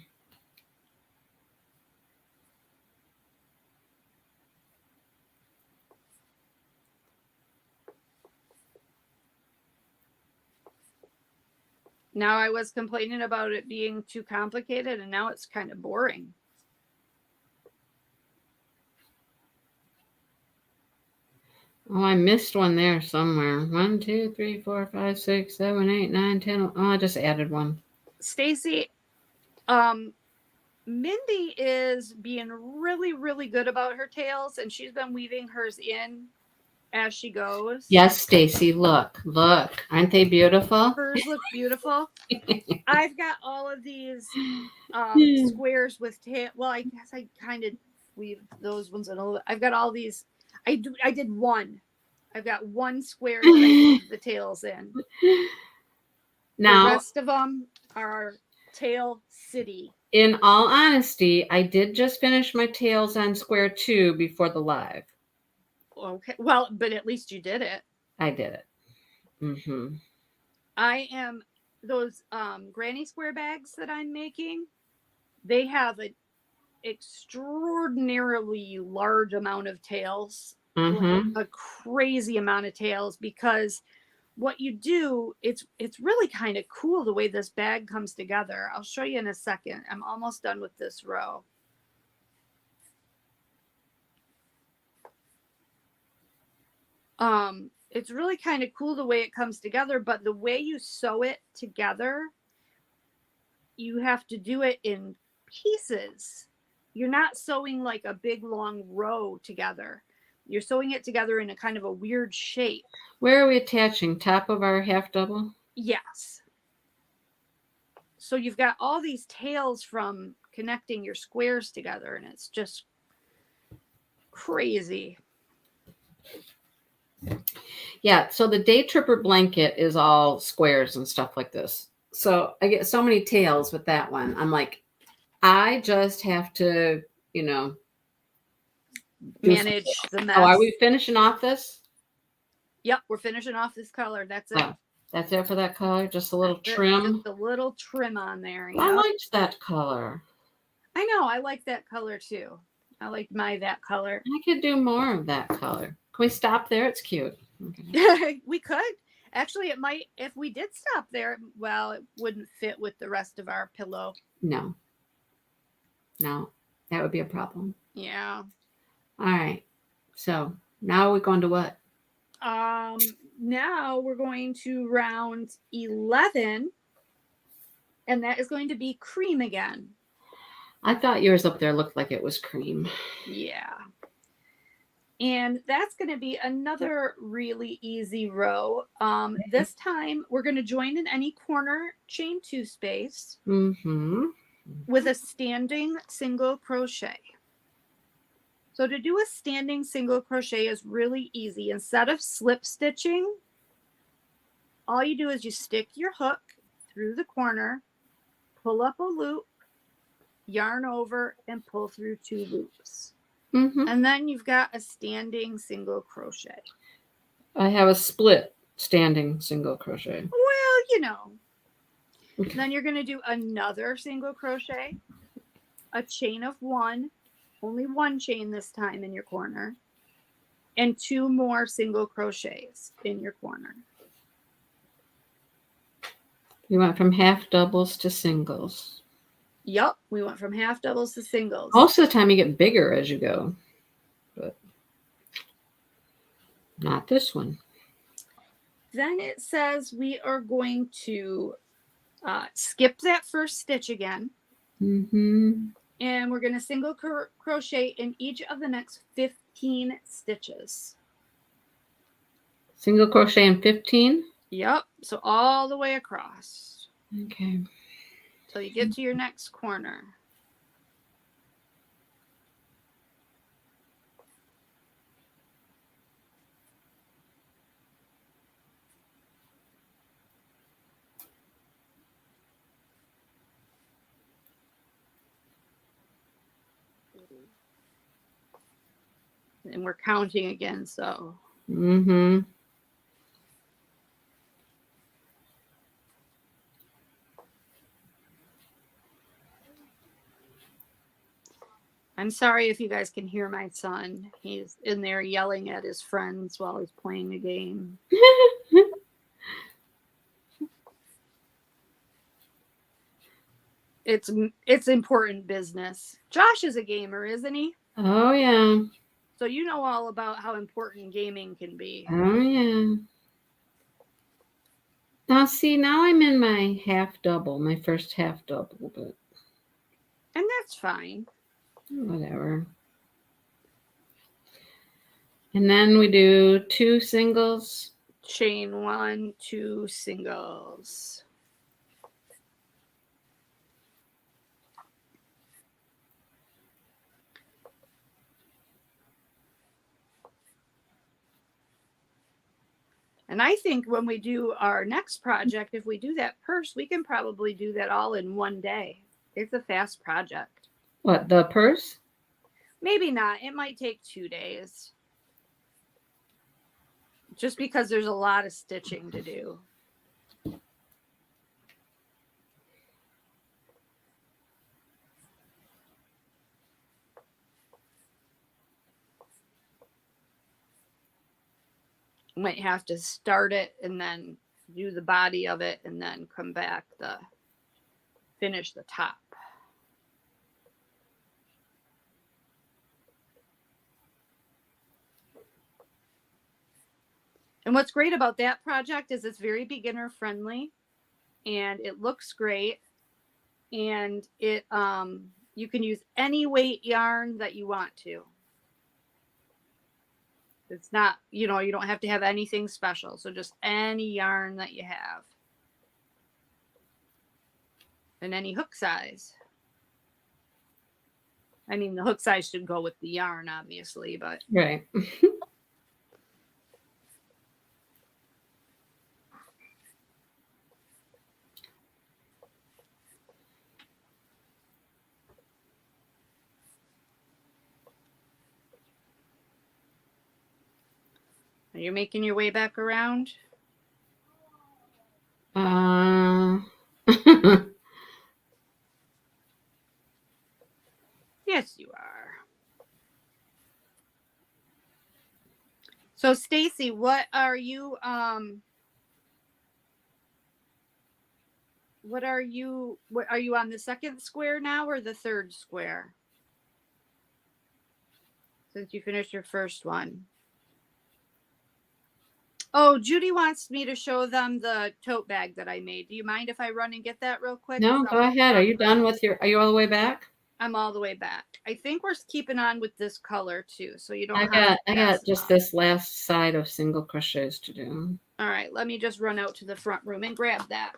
Now I was complaining about it being too complicated, and now it's kind of boring. Oh, I missed one there somewhere. 1, 2, 3, 4, 5, 6, 7, 8, 9, 10. Oh, I just added one. Stacy, Mindy is being really, really good about her tails, and she's been weaving hers in as she goes. Yes, Stacy, look. Aren't they beautiful? Hers look beautiful. I've got all of these squares with tail. Well, I guess I kind of weave those ones in a little bit. I've got all these. I did one. I've got one square that I weave the tails in. Now, the rest of them are tail city. In all honesty, I did just finish my tails on square 2 before the live. Okay. Well, but at least you did it. I did it. Mm-hmm. I am those granny square bags that I'm making. They have an extraordinarily large amount of tails, Mm-hmm. a crazy amount of tails, because what you do, it's really kind of cool the way this bag comes together. I'll show you in a second. I'm almost done with this row. It's really kind of cool the way it comes together, but the way you sew it together, you have to do it in pieces. You're not sewing like a big long row together. You're sewing it together in a kind of a weird shape. Where are we attaching? Top of our half double? Yes. So you've got all these tails from connecting your squares together, and it's just crazy. Yeah, so the Day Tripper blanket is all squares and stuff like this. So I get so many tails with that one. I'm like, I just have to, manage the mess. Oh, are we finishing off this? Yep, we're finishing off this color. That's it. Oh, That's it for that color? Just a little That's it, trim? just a little trim on there. I Yep. liked that color. I know. I like that color too. I like that color. I could do more of that color. Can we stop there? It's cute. Okay. We could. Actually, it might, if we did stop there, well, it wouldn't fit with the rest of our pillow. No. No. That would be a problem. Yeah. All right. So now we're going to what? Now we're going to round 11, and that is going to be cream again. I thought yours up there looked like it was cream. Yeah. And that's going to be another really easy row. This time we're going to join in any corner chain 2 space with a standing single crochet. So to do a standing single crochet is really easy. Instead of slip stitching, all you do is you stick your hook through the corner, pull up a loop, yarn over, and pull through 2 loops. And then you've got a standing single crochet. I have a split standing single crochet. Well, you know. Then you're going to do another single crochet, a chain of 1, only 1 chain this time in your corner, and 2 more single crochets in your corner. You went from half doubles to singles. Yep, we went from half doubles to singles. Most of the time you get bigger as you go, but not this one. Then it says we are going to skip that first stitch again. And we're going to single crochet in each of the next 15 stitches. Single crochet in 15? Yep, so all the way across. Okay. Till you get to your next corner. And we're counting again, so. I'm sorry if you guys can hear my son. He's in there yelling at his friends while he's playing a game. It's important business. Josh is a gamer, isn't he? Oh, yeah. So you know all about how important gaming can be. Oh, yeah. Now, see, now I'm in my half double, my first half double, but. And that's fine. Whatever. And then we do 2 singles. Chain 1, 2 singles. And I think when we do our next project, if we do that purse, we can probably do that all in one day. It's a fast project. What, the purse? Maybe not. It might take 2 days. Just because there's a lot of stitching to do. Might have to start it and then do the body of it and then come back to finish the top. And what's great about that project is it's very beginner friendly and it looks great. And it you can use any weight yarn that you want to. It's not, you know, you don't have to have anything special. So just any yarn that you have. And any hook size. I mean, the hook size should go with the yarn, obviously, but. Right. You're making your way back around? Uh, Yes, you are. So Stacy, what are you what are you on the second square now or the third square? Since you finished your first one. Oh, Judy wants me to show them the tote bag that I made. Do you mind if I run and get that real quick? no, go ahead. Are you done with are you all the way back? I'm all the way back. I think we're keeping on with this color too, so you don't I got just this last side of single crochets to do. All right, let me just run out to the front room and grab that.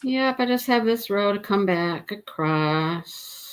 Yep, I just have this row to come back across.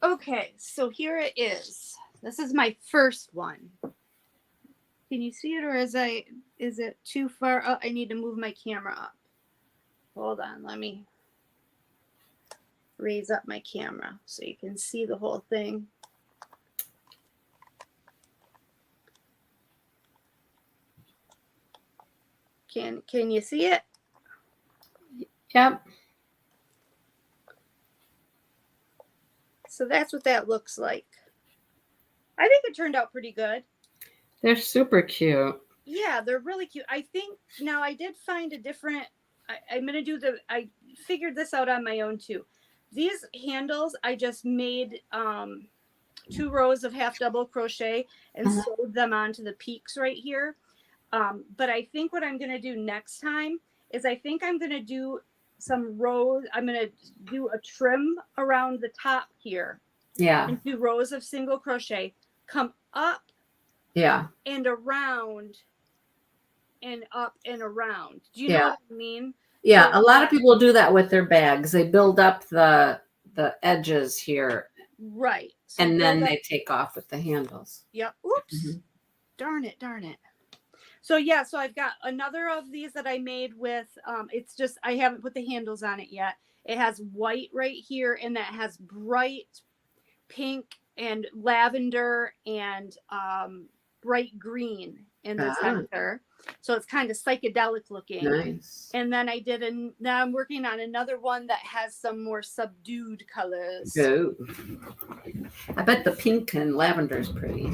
Okay, so here it is. This is my first one. Can you see it, or is it too far up? I need to move my camera up. Hold on, let me raise up my camera so you can see the whole thing. Can you see it? Yep. So that's what that looks like. I think it turned out pretty good. They're super cute. Yeah, they're really cute. I think now I did find a different, I'm going to do I figured this out on my own too. These handles, I just made 2 rows of half double crochet and sewed them onto the peaks right here. But I think what I'm going to do next time is I think I'm going to do some rows. I'm going to do a trim around the top here. Yeah. And 2 rows of single crochet, come up. Yeah. And around and up and around. Do you know what I mean? Yeah, a lot of people do that with their bags. They build up the edges here. Right. So and then they take off with the handles. Yep. Oops. Mm-hmm. Darn it. So yeah, so I've got another of these that I made with it's just I haven't put the handles on it yet. It has white right here, and that has bright pink and lavender and bright green in the center. So it's kind of psychedelic looking. Nice. And then now I'm working on another one that has some more subdued colors. Oh. I bet the pink and lavender is pretty.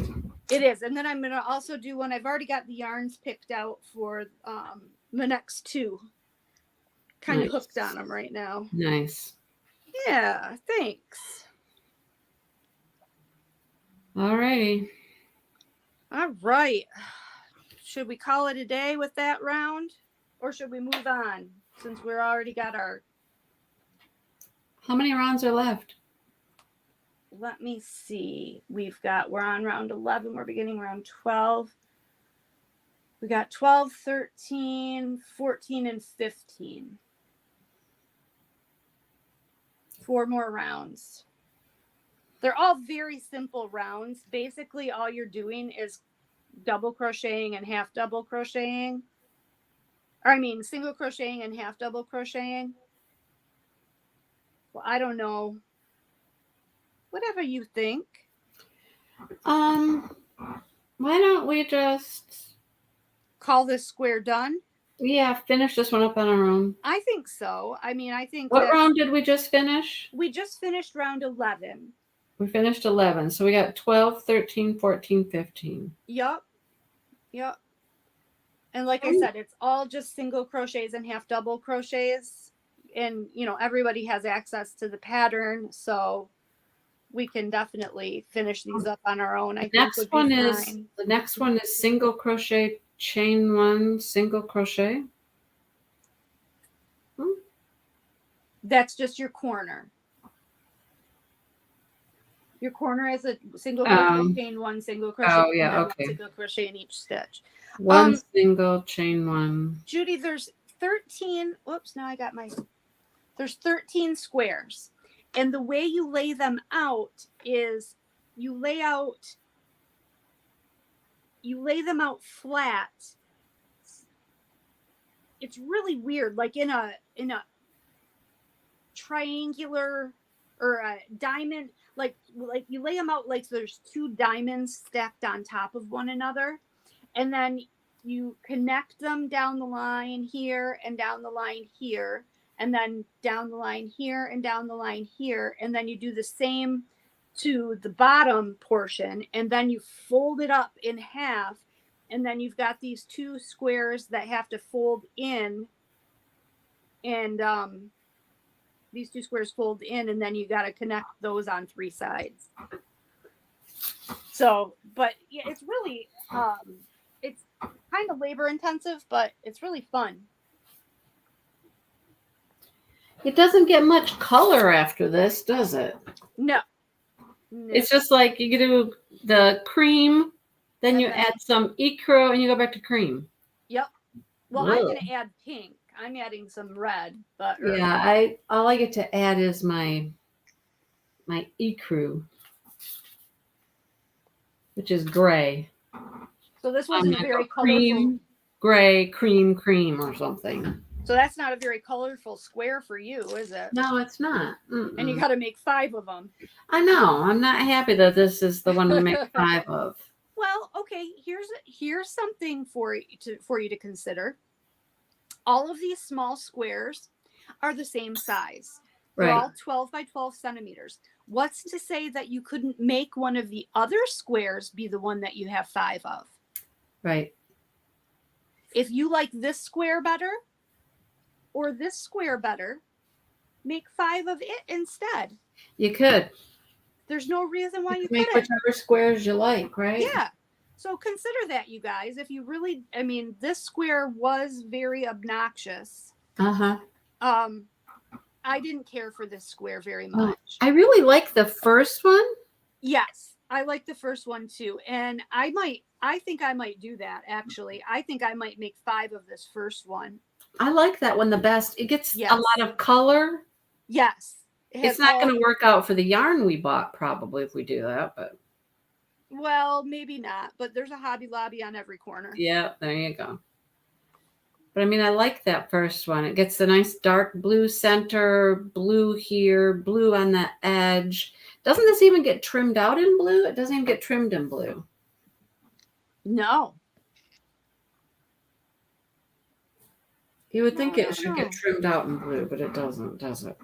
It is. And then I'm going to also do one. I've already got the yarns picked out for the next 2. Kind of hooked on them right now. Nice. Yeah, thanks. All righty. All right. Should we call it a day with that round? Or should we move on since we're already got our... How many rounds are left? Let me see. We're on round 11. We're beginning round 12. We got 12, 13, 14, and 15. 4 more rounds. They're all very simple rounds. Basically, all you're doing is double crocheting and half double crocheting. Single crocheting and half double crocheting. Well, I don't know. Whatever you think. Why don't we just call this square done? Yeah, finish this one up on our own. I think so. I think what round did we just finish? We just finished round 11. We finished 11. So we got 12, 13, 14, 15. Yep. And like I said, it's all just single crochets and half double crochets. And, everybody has access to the pattern. So we can definitely finish these up on our own. The next one is single crochet, chain 1, single crochet. That's just your corner. Your corner is a single crochet, chain 1, single crochet. Oh, yeah, okay. Single crochet in each stitch. 1 single, chain 1. Judy, there's 13. Whoops, now I got my There's 13 squares. And the way you lay them out is you lay them out flat. It's really weird, like in a triangular or a diamond, like you lay them out like there's two diamonds stacked on top of one another, and then you connect them down the line here and down the line here, and then down the line here and down the line here, and then you do the same to the bottom portion, and then you fold it up in half, and then you've got these two squares that have to fold in, and these two squares fold in, and then you got to connect those on three sides. So, but yeah, it's really it's kind of labor intensive, but it's really fun. It doesn't get much color after this, does it? No. It's just like you do the cream, then you add some ecru, and you go back to cream. Yep. Well, really? I'm going to add pink. I'm adding some red, but yeah, all I get to add is my ecru, which is gray. So this wasn't very colorful. Gray, cream, or something. So that's not a very colorful square for you, is it? No, it's not. And you got to make 5 of them. I know. I'm not happy that this is the one to make 5 of. Well, okay. Here's something for you to consider. All of these small squares are the same size. They're all 12 by 12 centimeters. What's to say that you couldn't make one of the other squares be the one that you have 5 of? Right. If you like this square better or this square better, make 5 of it instead. You could. There's no reason why you make couldn't. Whichever squares you like, right? Yeah. So consider that, you guys. If you really, I mean, this square was very obnoxious. Uh-huh. I didn't care for this square very much. I really like the first one. Yes, I like the first one too. And I think I might do that, actually. I think I might make 5 of this first one. I like that one the best. It gets a lot of color. Yes. It's not going to work out for the yarn we bought, probably, if we do that, but. Well, maybe not, but there's a Hobby Lobby on every corner. Yeah, there you go. But I mean, I like that first one. It gets the nice dark blue center, blue here, blue on the edge. Doesn't this even get trimmed out in blue? It doesn't even get trimmed in blue. No. You would think it should get trimmed out in blue, but it doesn't, does it?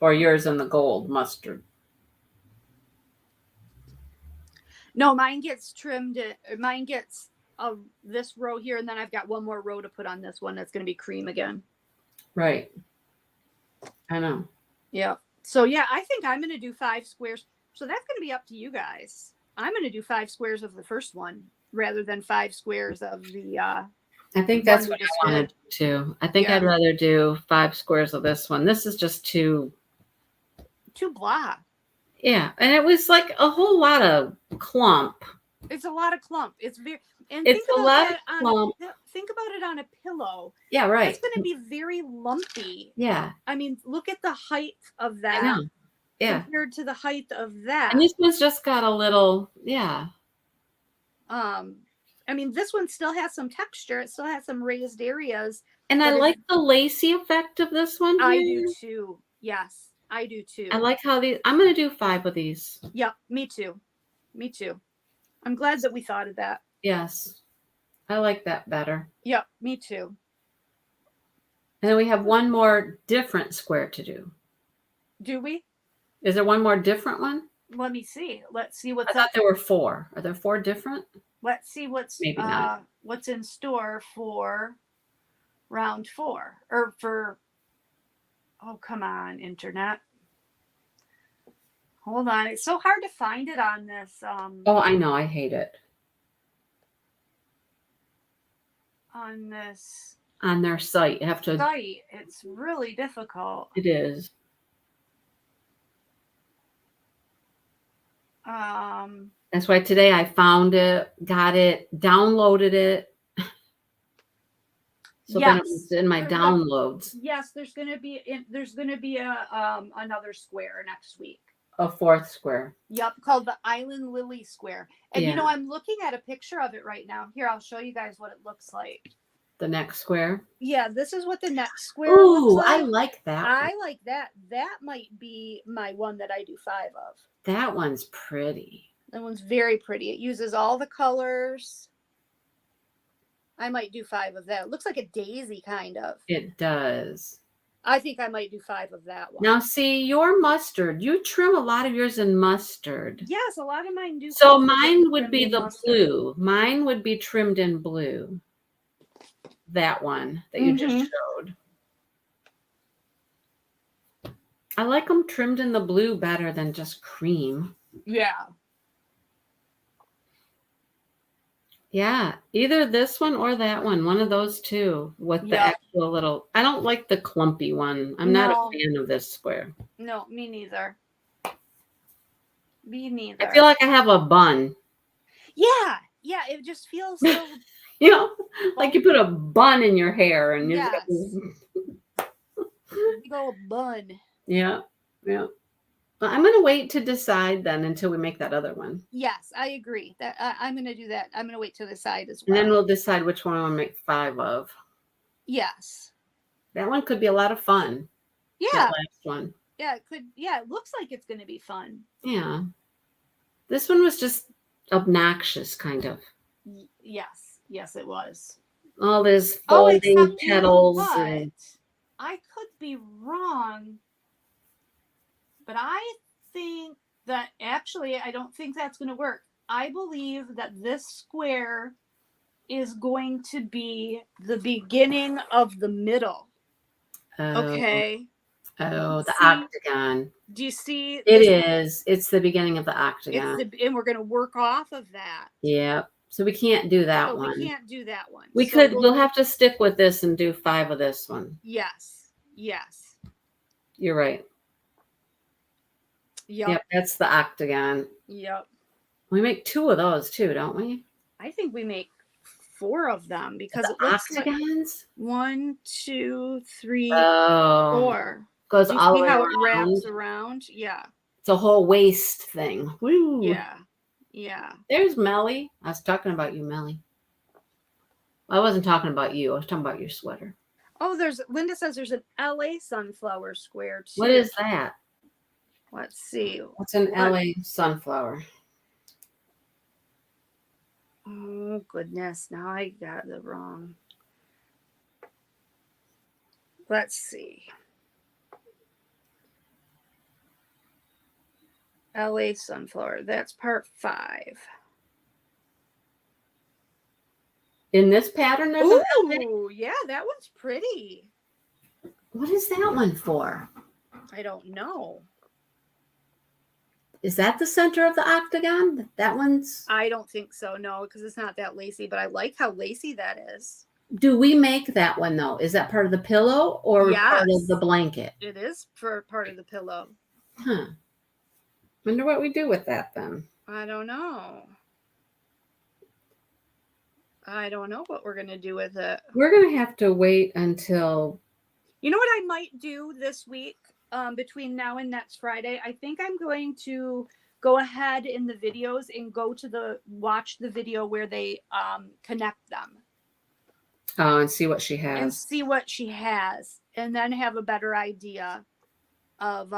Or yours in the gold mustard. No, mine gets trimmed. Mine gets this row here, and then I've got one more row to put on this one. That's going to be cream again. Right. I know. Yeah. So, yeah, I think I'm going to do 5 squares. So that's going to be up to you guys. I'm going to do 5 squares of the first one rather than 5 squares of the I think that's what I wanted to. I think I'd rather do 5 squares of this one. This is just too blah. Yeah, and it was like a whole lot of clump. It's a lot of clump. It's very, and it's a lot of clump. Think about it on a pillow. Yeah, right. It's going to be very lumpy. Yeah. I mean, look at the height of that. I know. Yeah. Compared to the height of that. And this one's just got a little, I mean, this one still has some texture. It still has some raised areas. And I like the lacy effect of this one here. I do too. Yes. I do too. I like how I'm going to do 5 of these. Yep, me too. Me too. I'm glad that we thought of that. Yes. I like that better. Yep, me too. And then we have one more different square to do. Do we? Is there one more different one? Let me see. Let's see what's I thought there were 4. Are there 4 different? Let's see what's maybe not. What's in store for round 4 or for. Oh, come on, internet. Hold on. It's so hard to find it on this. Oh, I know. I hate it. On this. On their site. You have to. Site. It's really difficult. It is. That's why today I found it, got it, downloaded it. So yes. then it was in my There's downloads. Yes, there's gonna be a another square next week. A fourth square. Yep, called the Island Lily Square. And Yeah. I'm looking at a picture of it right now. Here, I'll show you guys what it looks like. The next square. Yeah, this is what the next square looks like. I like that one. I like that. That might be my one that I do 5 of. That one's pretty. That one's very pretty. It uses all the colors. I might do 5 of that. It looks like a daisy, kind of. It does. I think I might do 5 of that one. Now, see, your mustard. You trim a lot of yours in mustard. Yes, a lot of mine do. So mine would be the blue. Mine would be trimmed in blue. That one that you just showed. I like them trimmed in the blue better than just cream. Yeah. Yeah, either this one or that one of those two with the actual little. I don't like the clumpy one. I'm not a fan of this square. No, me neither. Me neither. I feel like I have a bun. Yeah, it just feels so. You know, like you put a bun in your hair and you go bun. Yeah. Well, I'm going to wait to decide then until we make that other one. Yes, I agree. That I'm going to do that. I'm going to wait to decide as well. And then we'll decide which one I want to make 5 of. Yes. That one could be a lot of fun. Yeah. That last one. Yeah, it could. Yeah, it looks like it's going to be fun. Yeah. This one was just obnoxious, kind of. Yes, it was. All this folding petals. I could be wrong. But I think that actually, I don't think that's going to work. I believe that this square is going to be the beginning of the middle. Okay. Oh, the octagon. Do you see? It is. It's the beginning of the octagon. And we're going to work off of that. Yeah. So we can't do that one. We can't do that one. We'll have to stick with this and do 5 of this one. Yes. You're right. Yep, that's the octagon. Yep. We make 2 of those too, don't we? I think we make 4 of them because it looks octagons. Like 1, 2, 3, 4. Goes all the way how around. It wraps around? Yeah. It's a whole waist thing. Woo. Yeah. There's Melly. I was talking about you, Melly. I wasn't talking about you. I was talking about your sweater. Oh, Linda says there's an LA sunflower square too. What is that? Let's see. What's an LA sunflower? Oh, goodness. Now I got it wrong. Let's see. LA sunflower. That's part 5. In this pattern, there's yeah, that one's pretty. What is that one for? I don't know. Is that the center of the octagon? That one's... I don't think so, no, because it's not that lacy, but I like how lacy that is. Do we make that one, though? Is that part of the pillow or part of the blanket? It is for part of the pillow. Huh. Wonder what we do with that, then. I don't know. I don't know what we're going to do with it. We're going to have to wait until... You know what I might do this week? Between now and next Friday, I think I'm going to go ahead in the videos and watch the video where they connect them. Oh, and see what she has. And then have a better idea of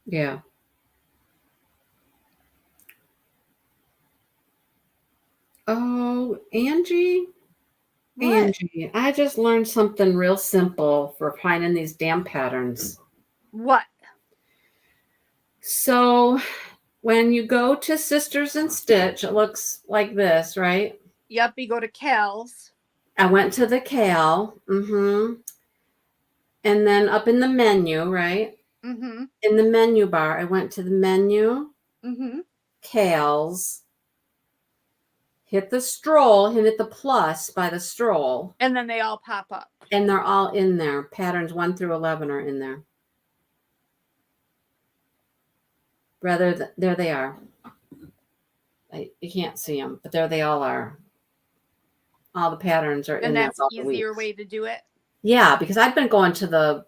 Yeah. Oh, Angie. What? Angie, I just learned something real simple for finding these damn patterns. What? So when you go to Sisters and Stitch, it looks like this, right? Yep, you go to Cal's. I went to the Cal. And then up in the menu, right? In the menu bar, I went to the menu, Cal's. Hit the stroll, hit the plus by the stroll. And then they all pop up. And they're all in there. Patterns 1 through 11 are in there. There they are. You can't see them, but there they all are. All the patterns are in And there. that's all the the easier weeks. way to do it. Yeah, because I've been going to the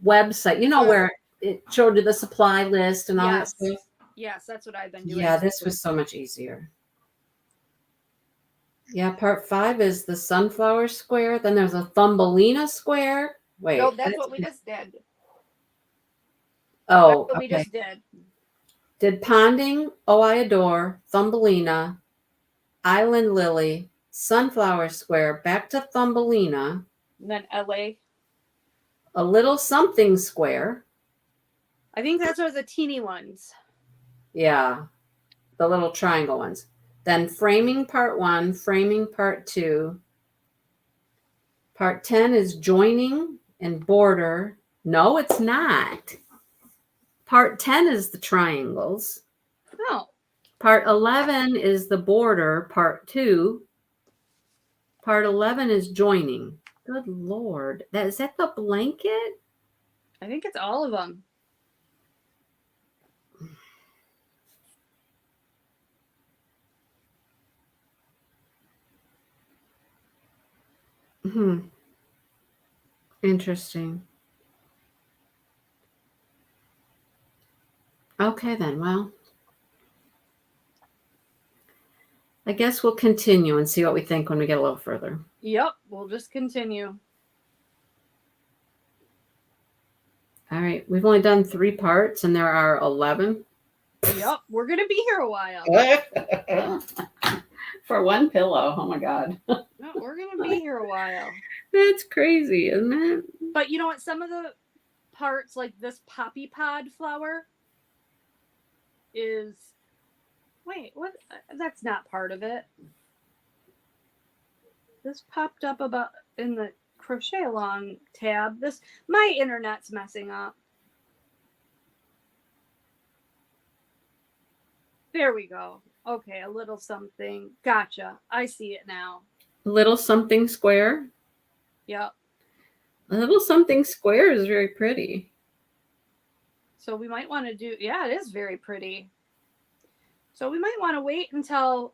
website, Sure. where it showed you the supply list and all that Yes. stuff. Yes, that's what I've been doing. Yeah, this was so much easier. Yeah, part 5 is the sunflower square. Then there's a Thumbelina square. Wait. No, that's what we just did. Oh, That's what we okay. just did. Did Ponding, Oh I Adore, Thumbelina, Island Lily, Sunflower Square, back to Thumbelina, And then LA. a Little Something Square. I think that's what the teeny ones. Yeah, the little triangle ones. Then Framing Part 1, Framing Part 2. Part 10 is Joining and Border. No, it's not. Part 10 is the triangles. No. Part 11 is the border. Part 2. Part 11 is joining. Good Lord. Is that the blanket? I think it's all of them. Interesting. Okay, then. Well, I guess we'll continue and see what we think when we get a little further. Yep, we'll just continue. All right. We've only done 3 parts and there are 11. Yep, we're going to be here a while. For one pillow. Oh, my God. No, we're going to be here a while. That's crazy, isn't it? But you know what? Some of the parts, like this poppy pod flower, is... Wait, what? That's not part of it. This popped up about in the crochet along tab. My internet's messing up. There we go. Okay, a little something. Gotcha. I see it now. A little something square. Yep. A little something square is very pretty. So we might want to do, yeah, it is very pretty. So we might want to wait until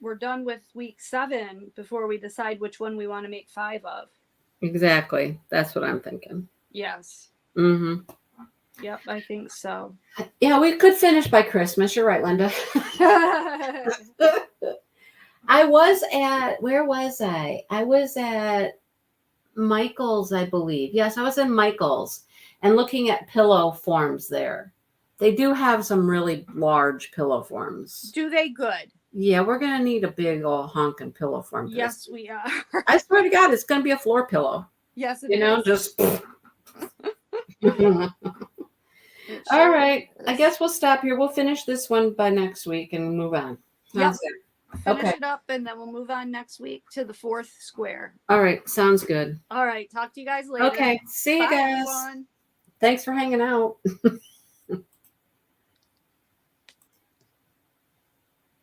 we're done with week 7 before we decide which one we want to make 5 of. Exactly. That's what I'm thinking. Yes. Mm-hmm. Yep, I think so. Yeah, we could finish by Christmas. You're right, Linda. Where was I? I was at Michael's, I believe. Yes, I was in Michael's and looking at pillow forms there. They do have some really large pillow forms. Do they good? Yeah, we're going to need a big old honking pillow form. Yes, we are. I swear to God, it's going to be a floor pillow. Yes, it is. Just... All right. I guess we'll stop here. We'll finish this one by next week and move on. Yep. Finish it up, and then we'll move on next week to the 4th square. All right. Sounds good. All right. Talk to you guys later. Okay. See you guys. Everyone. Thanks for hanging out.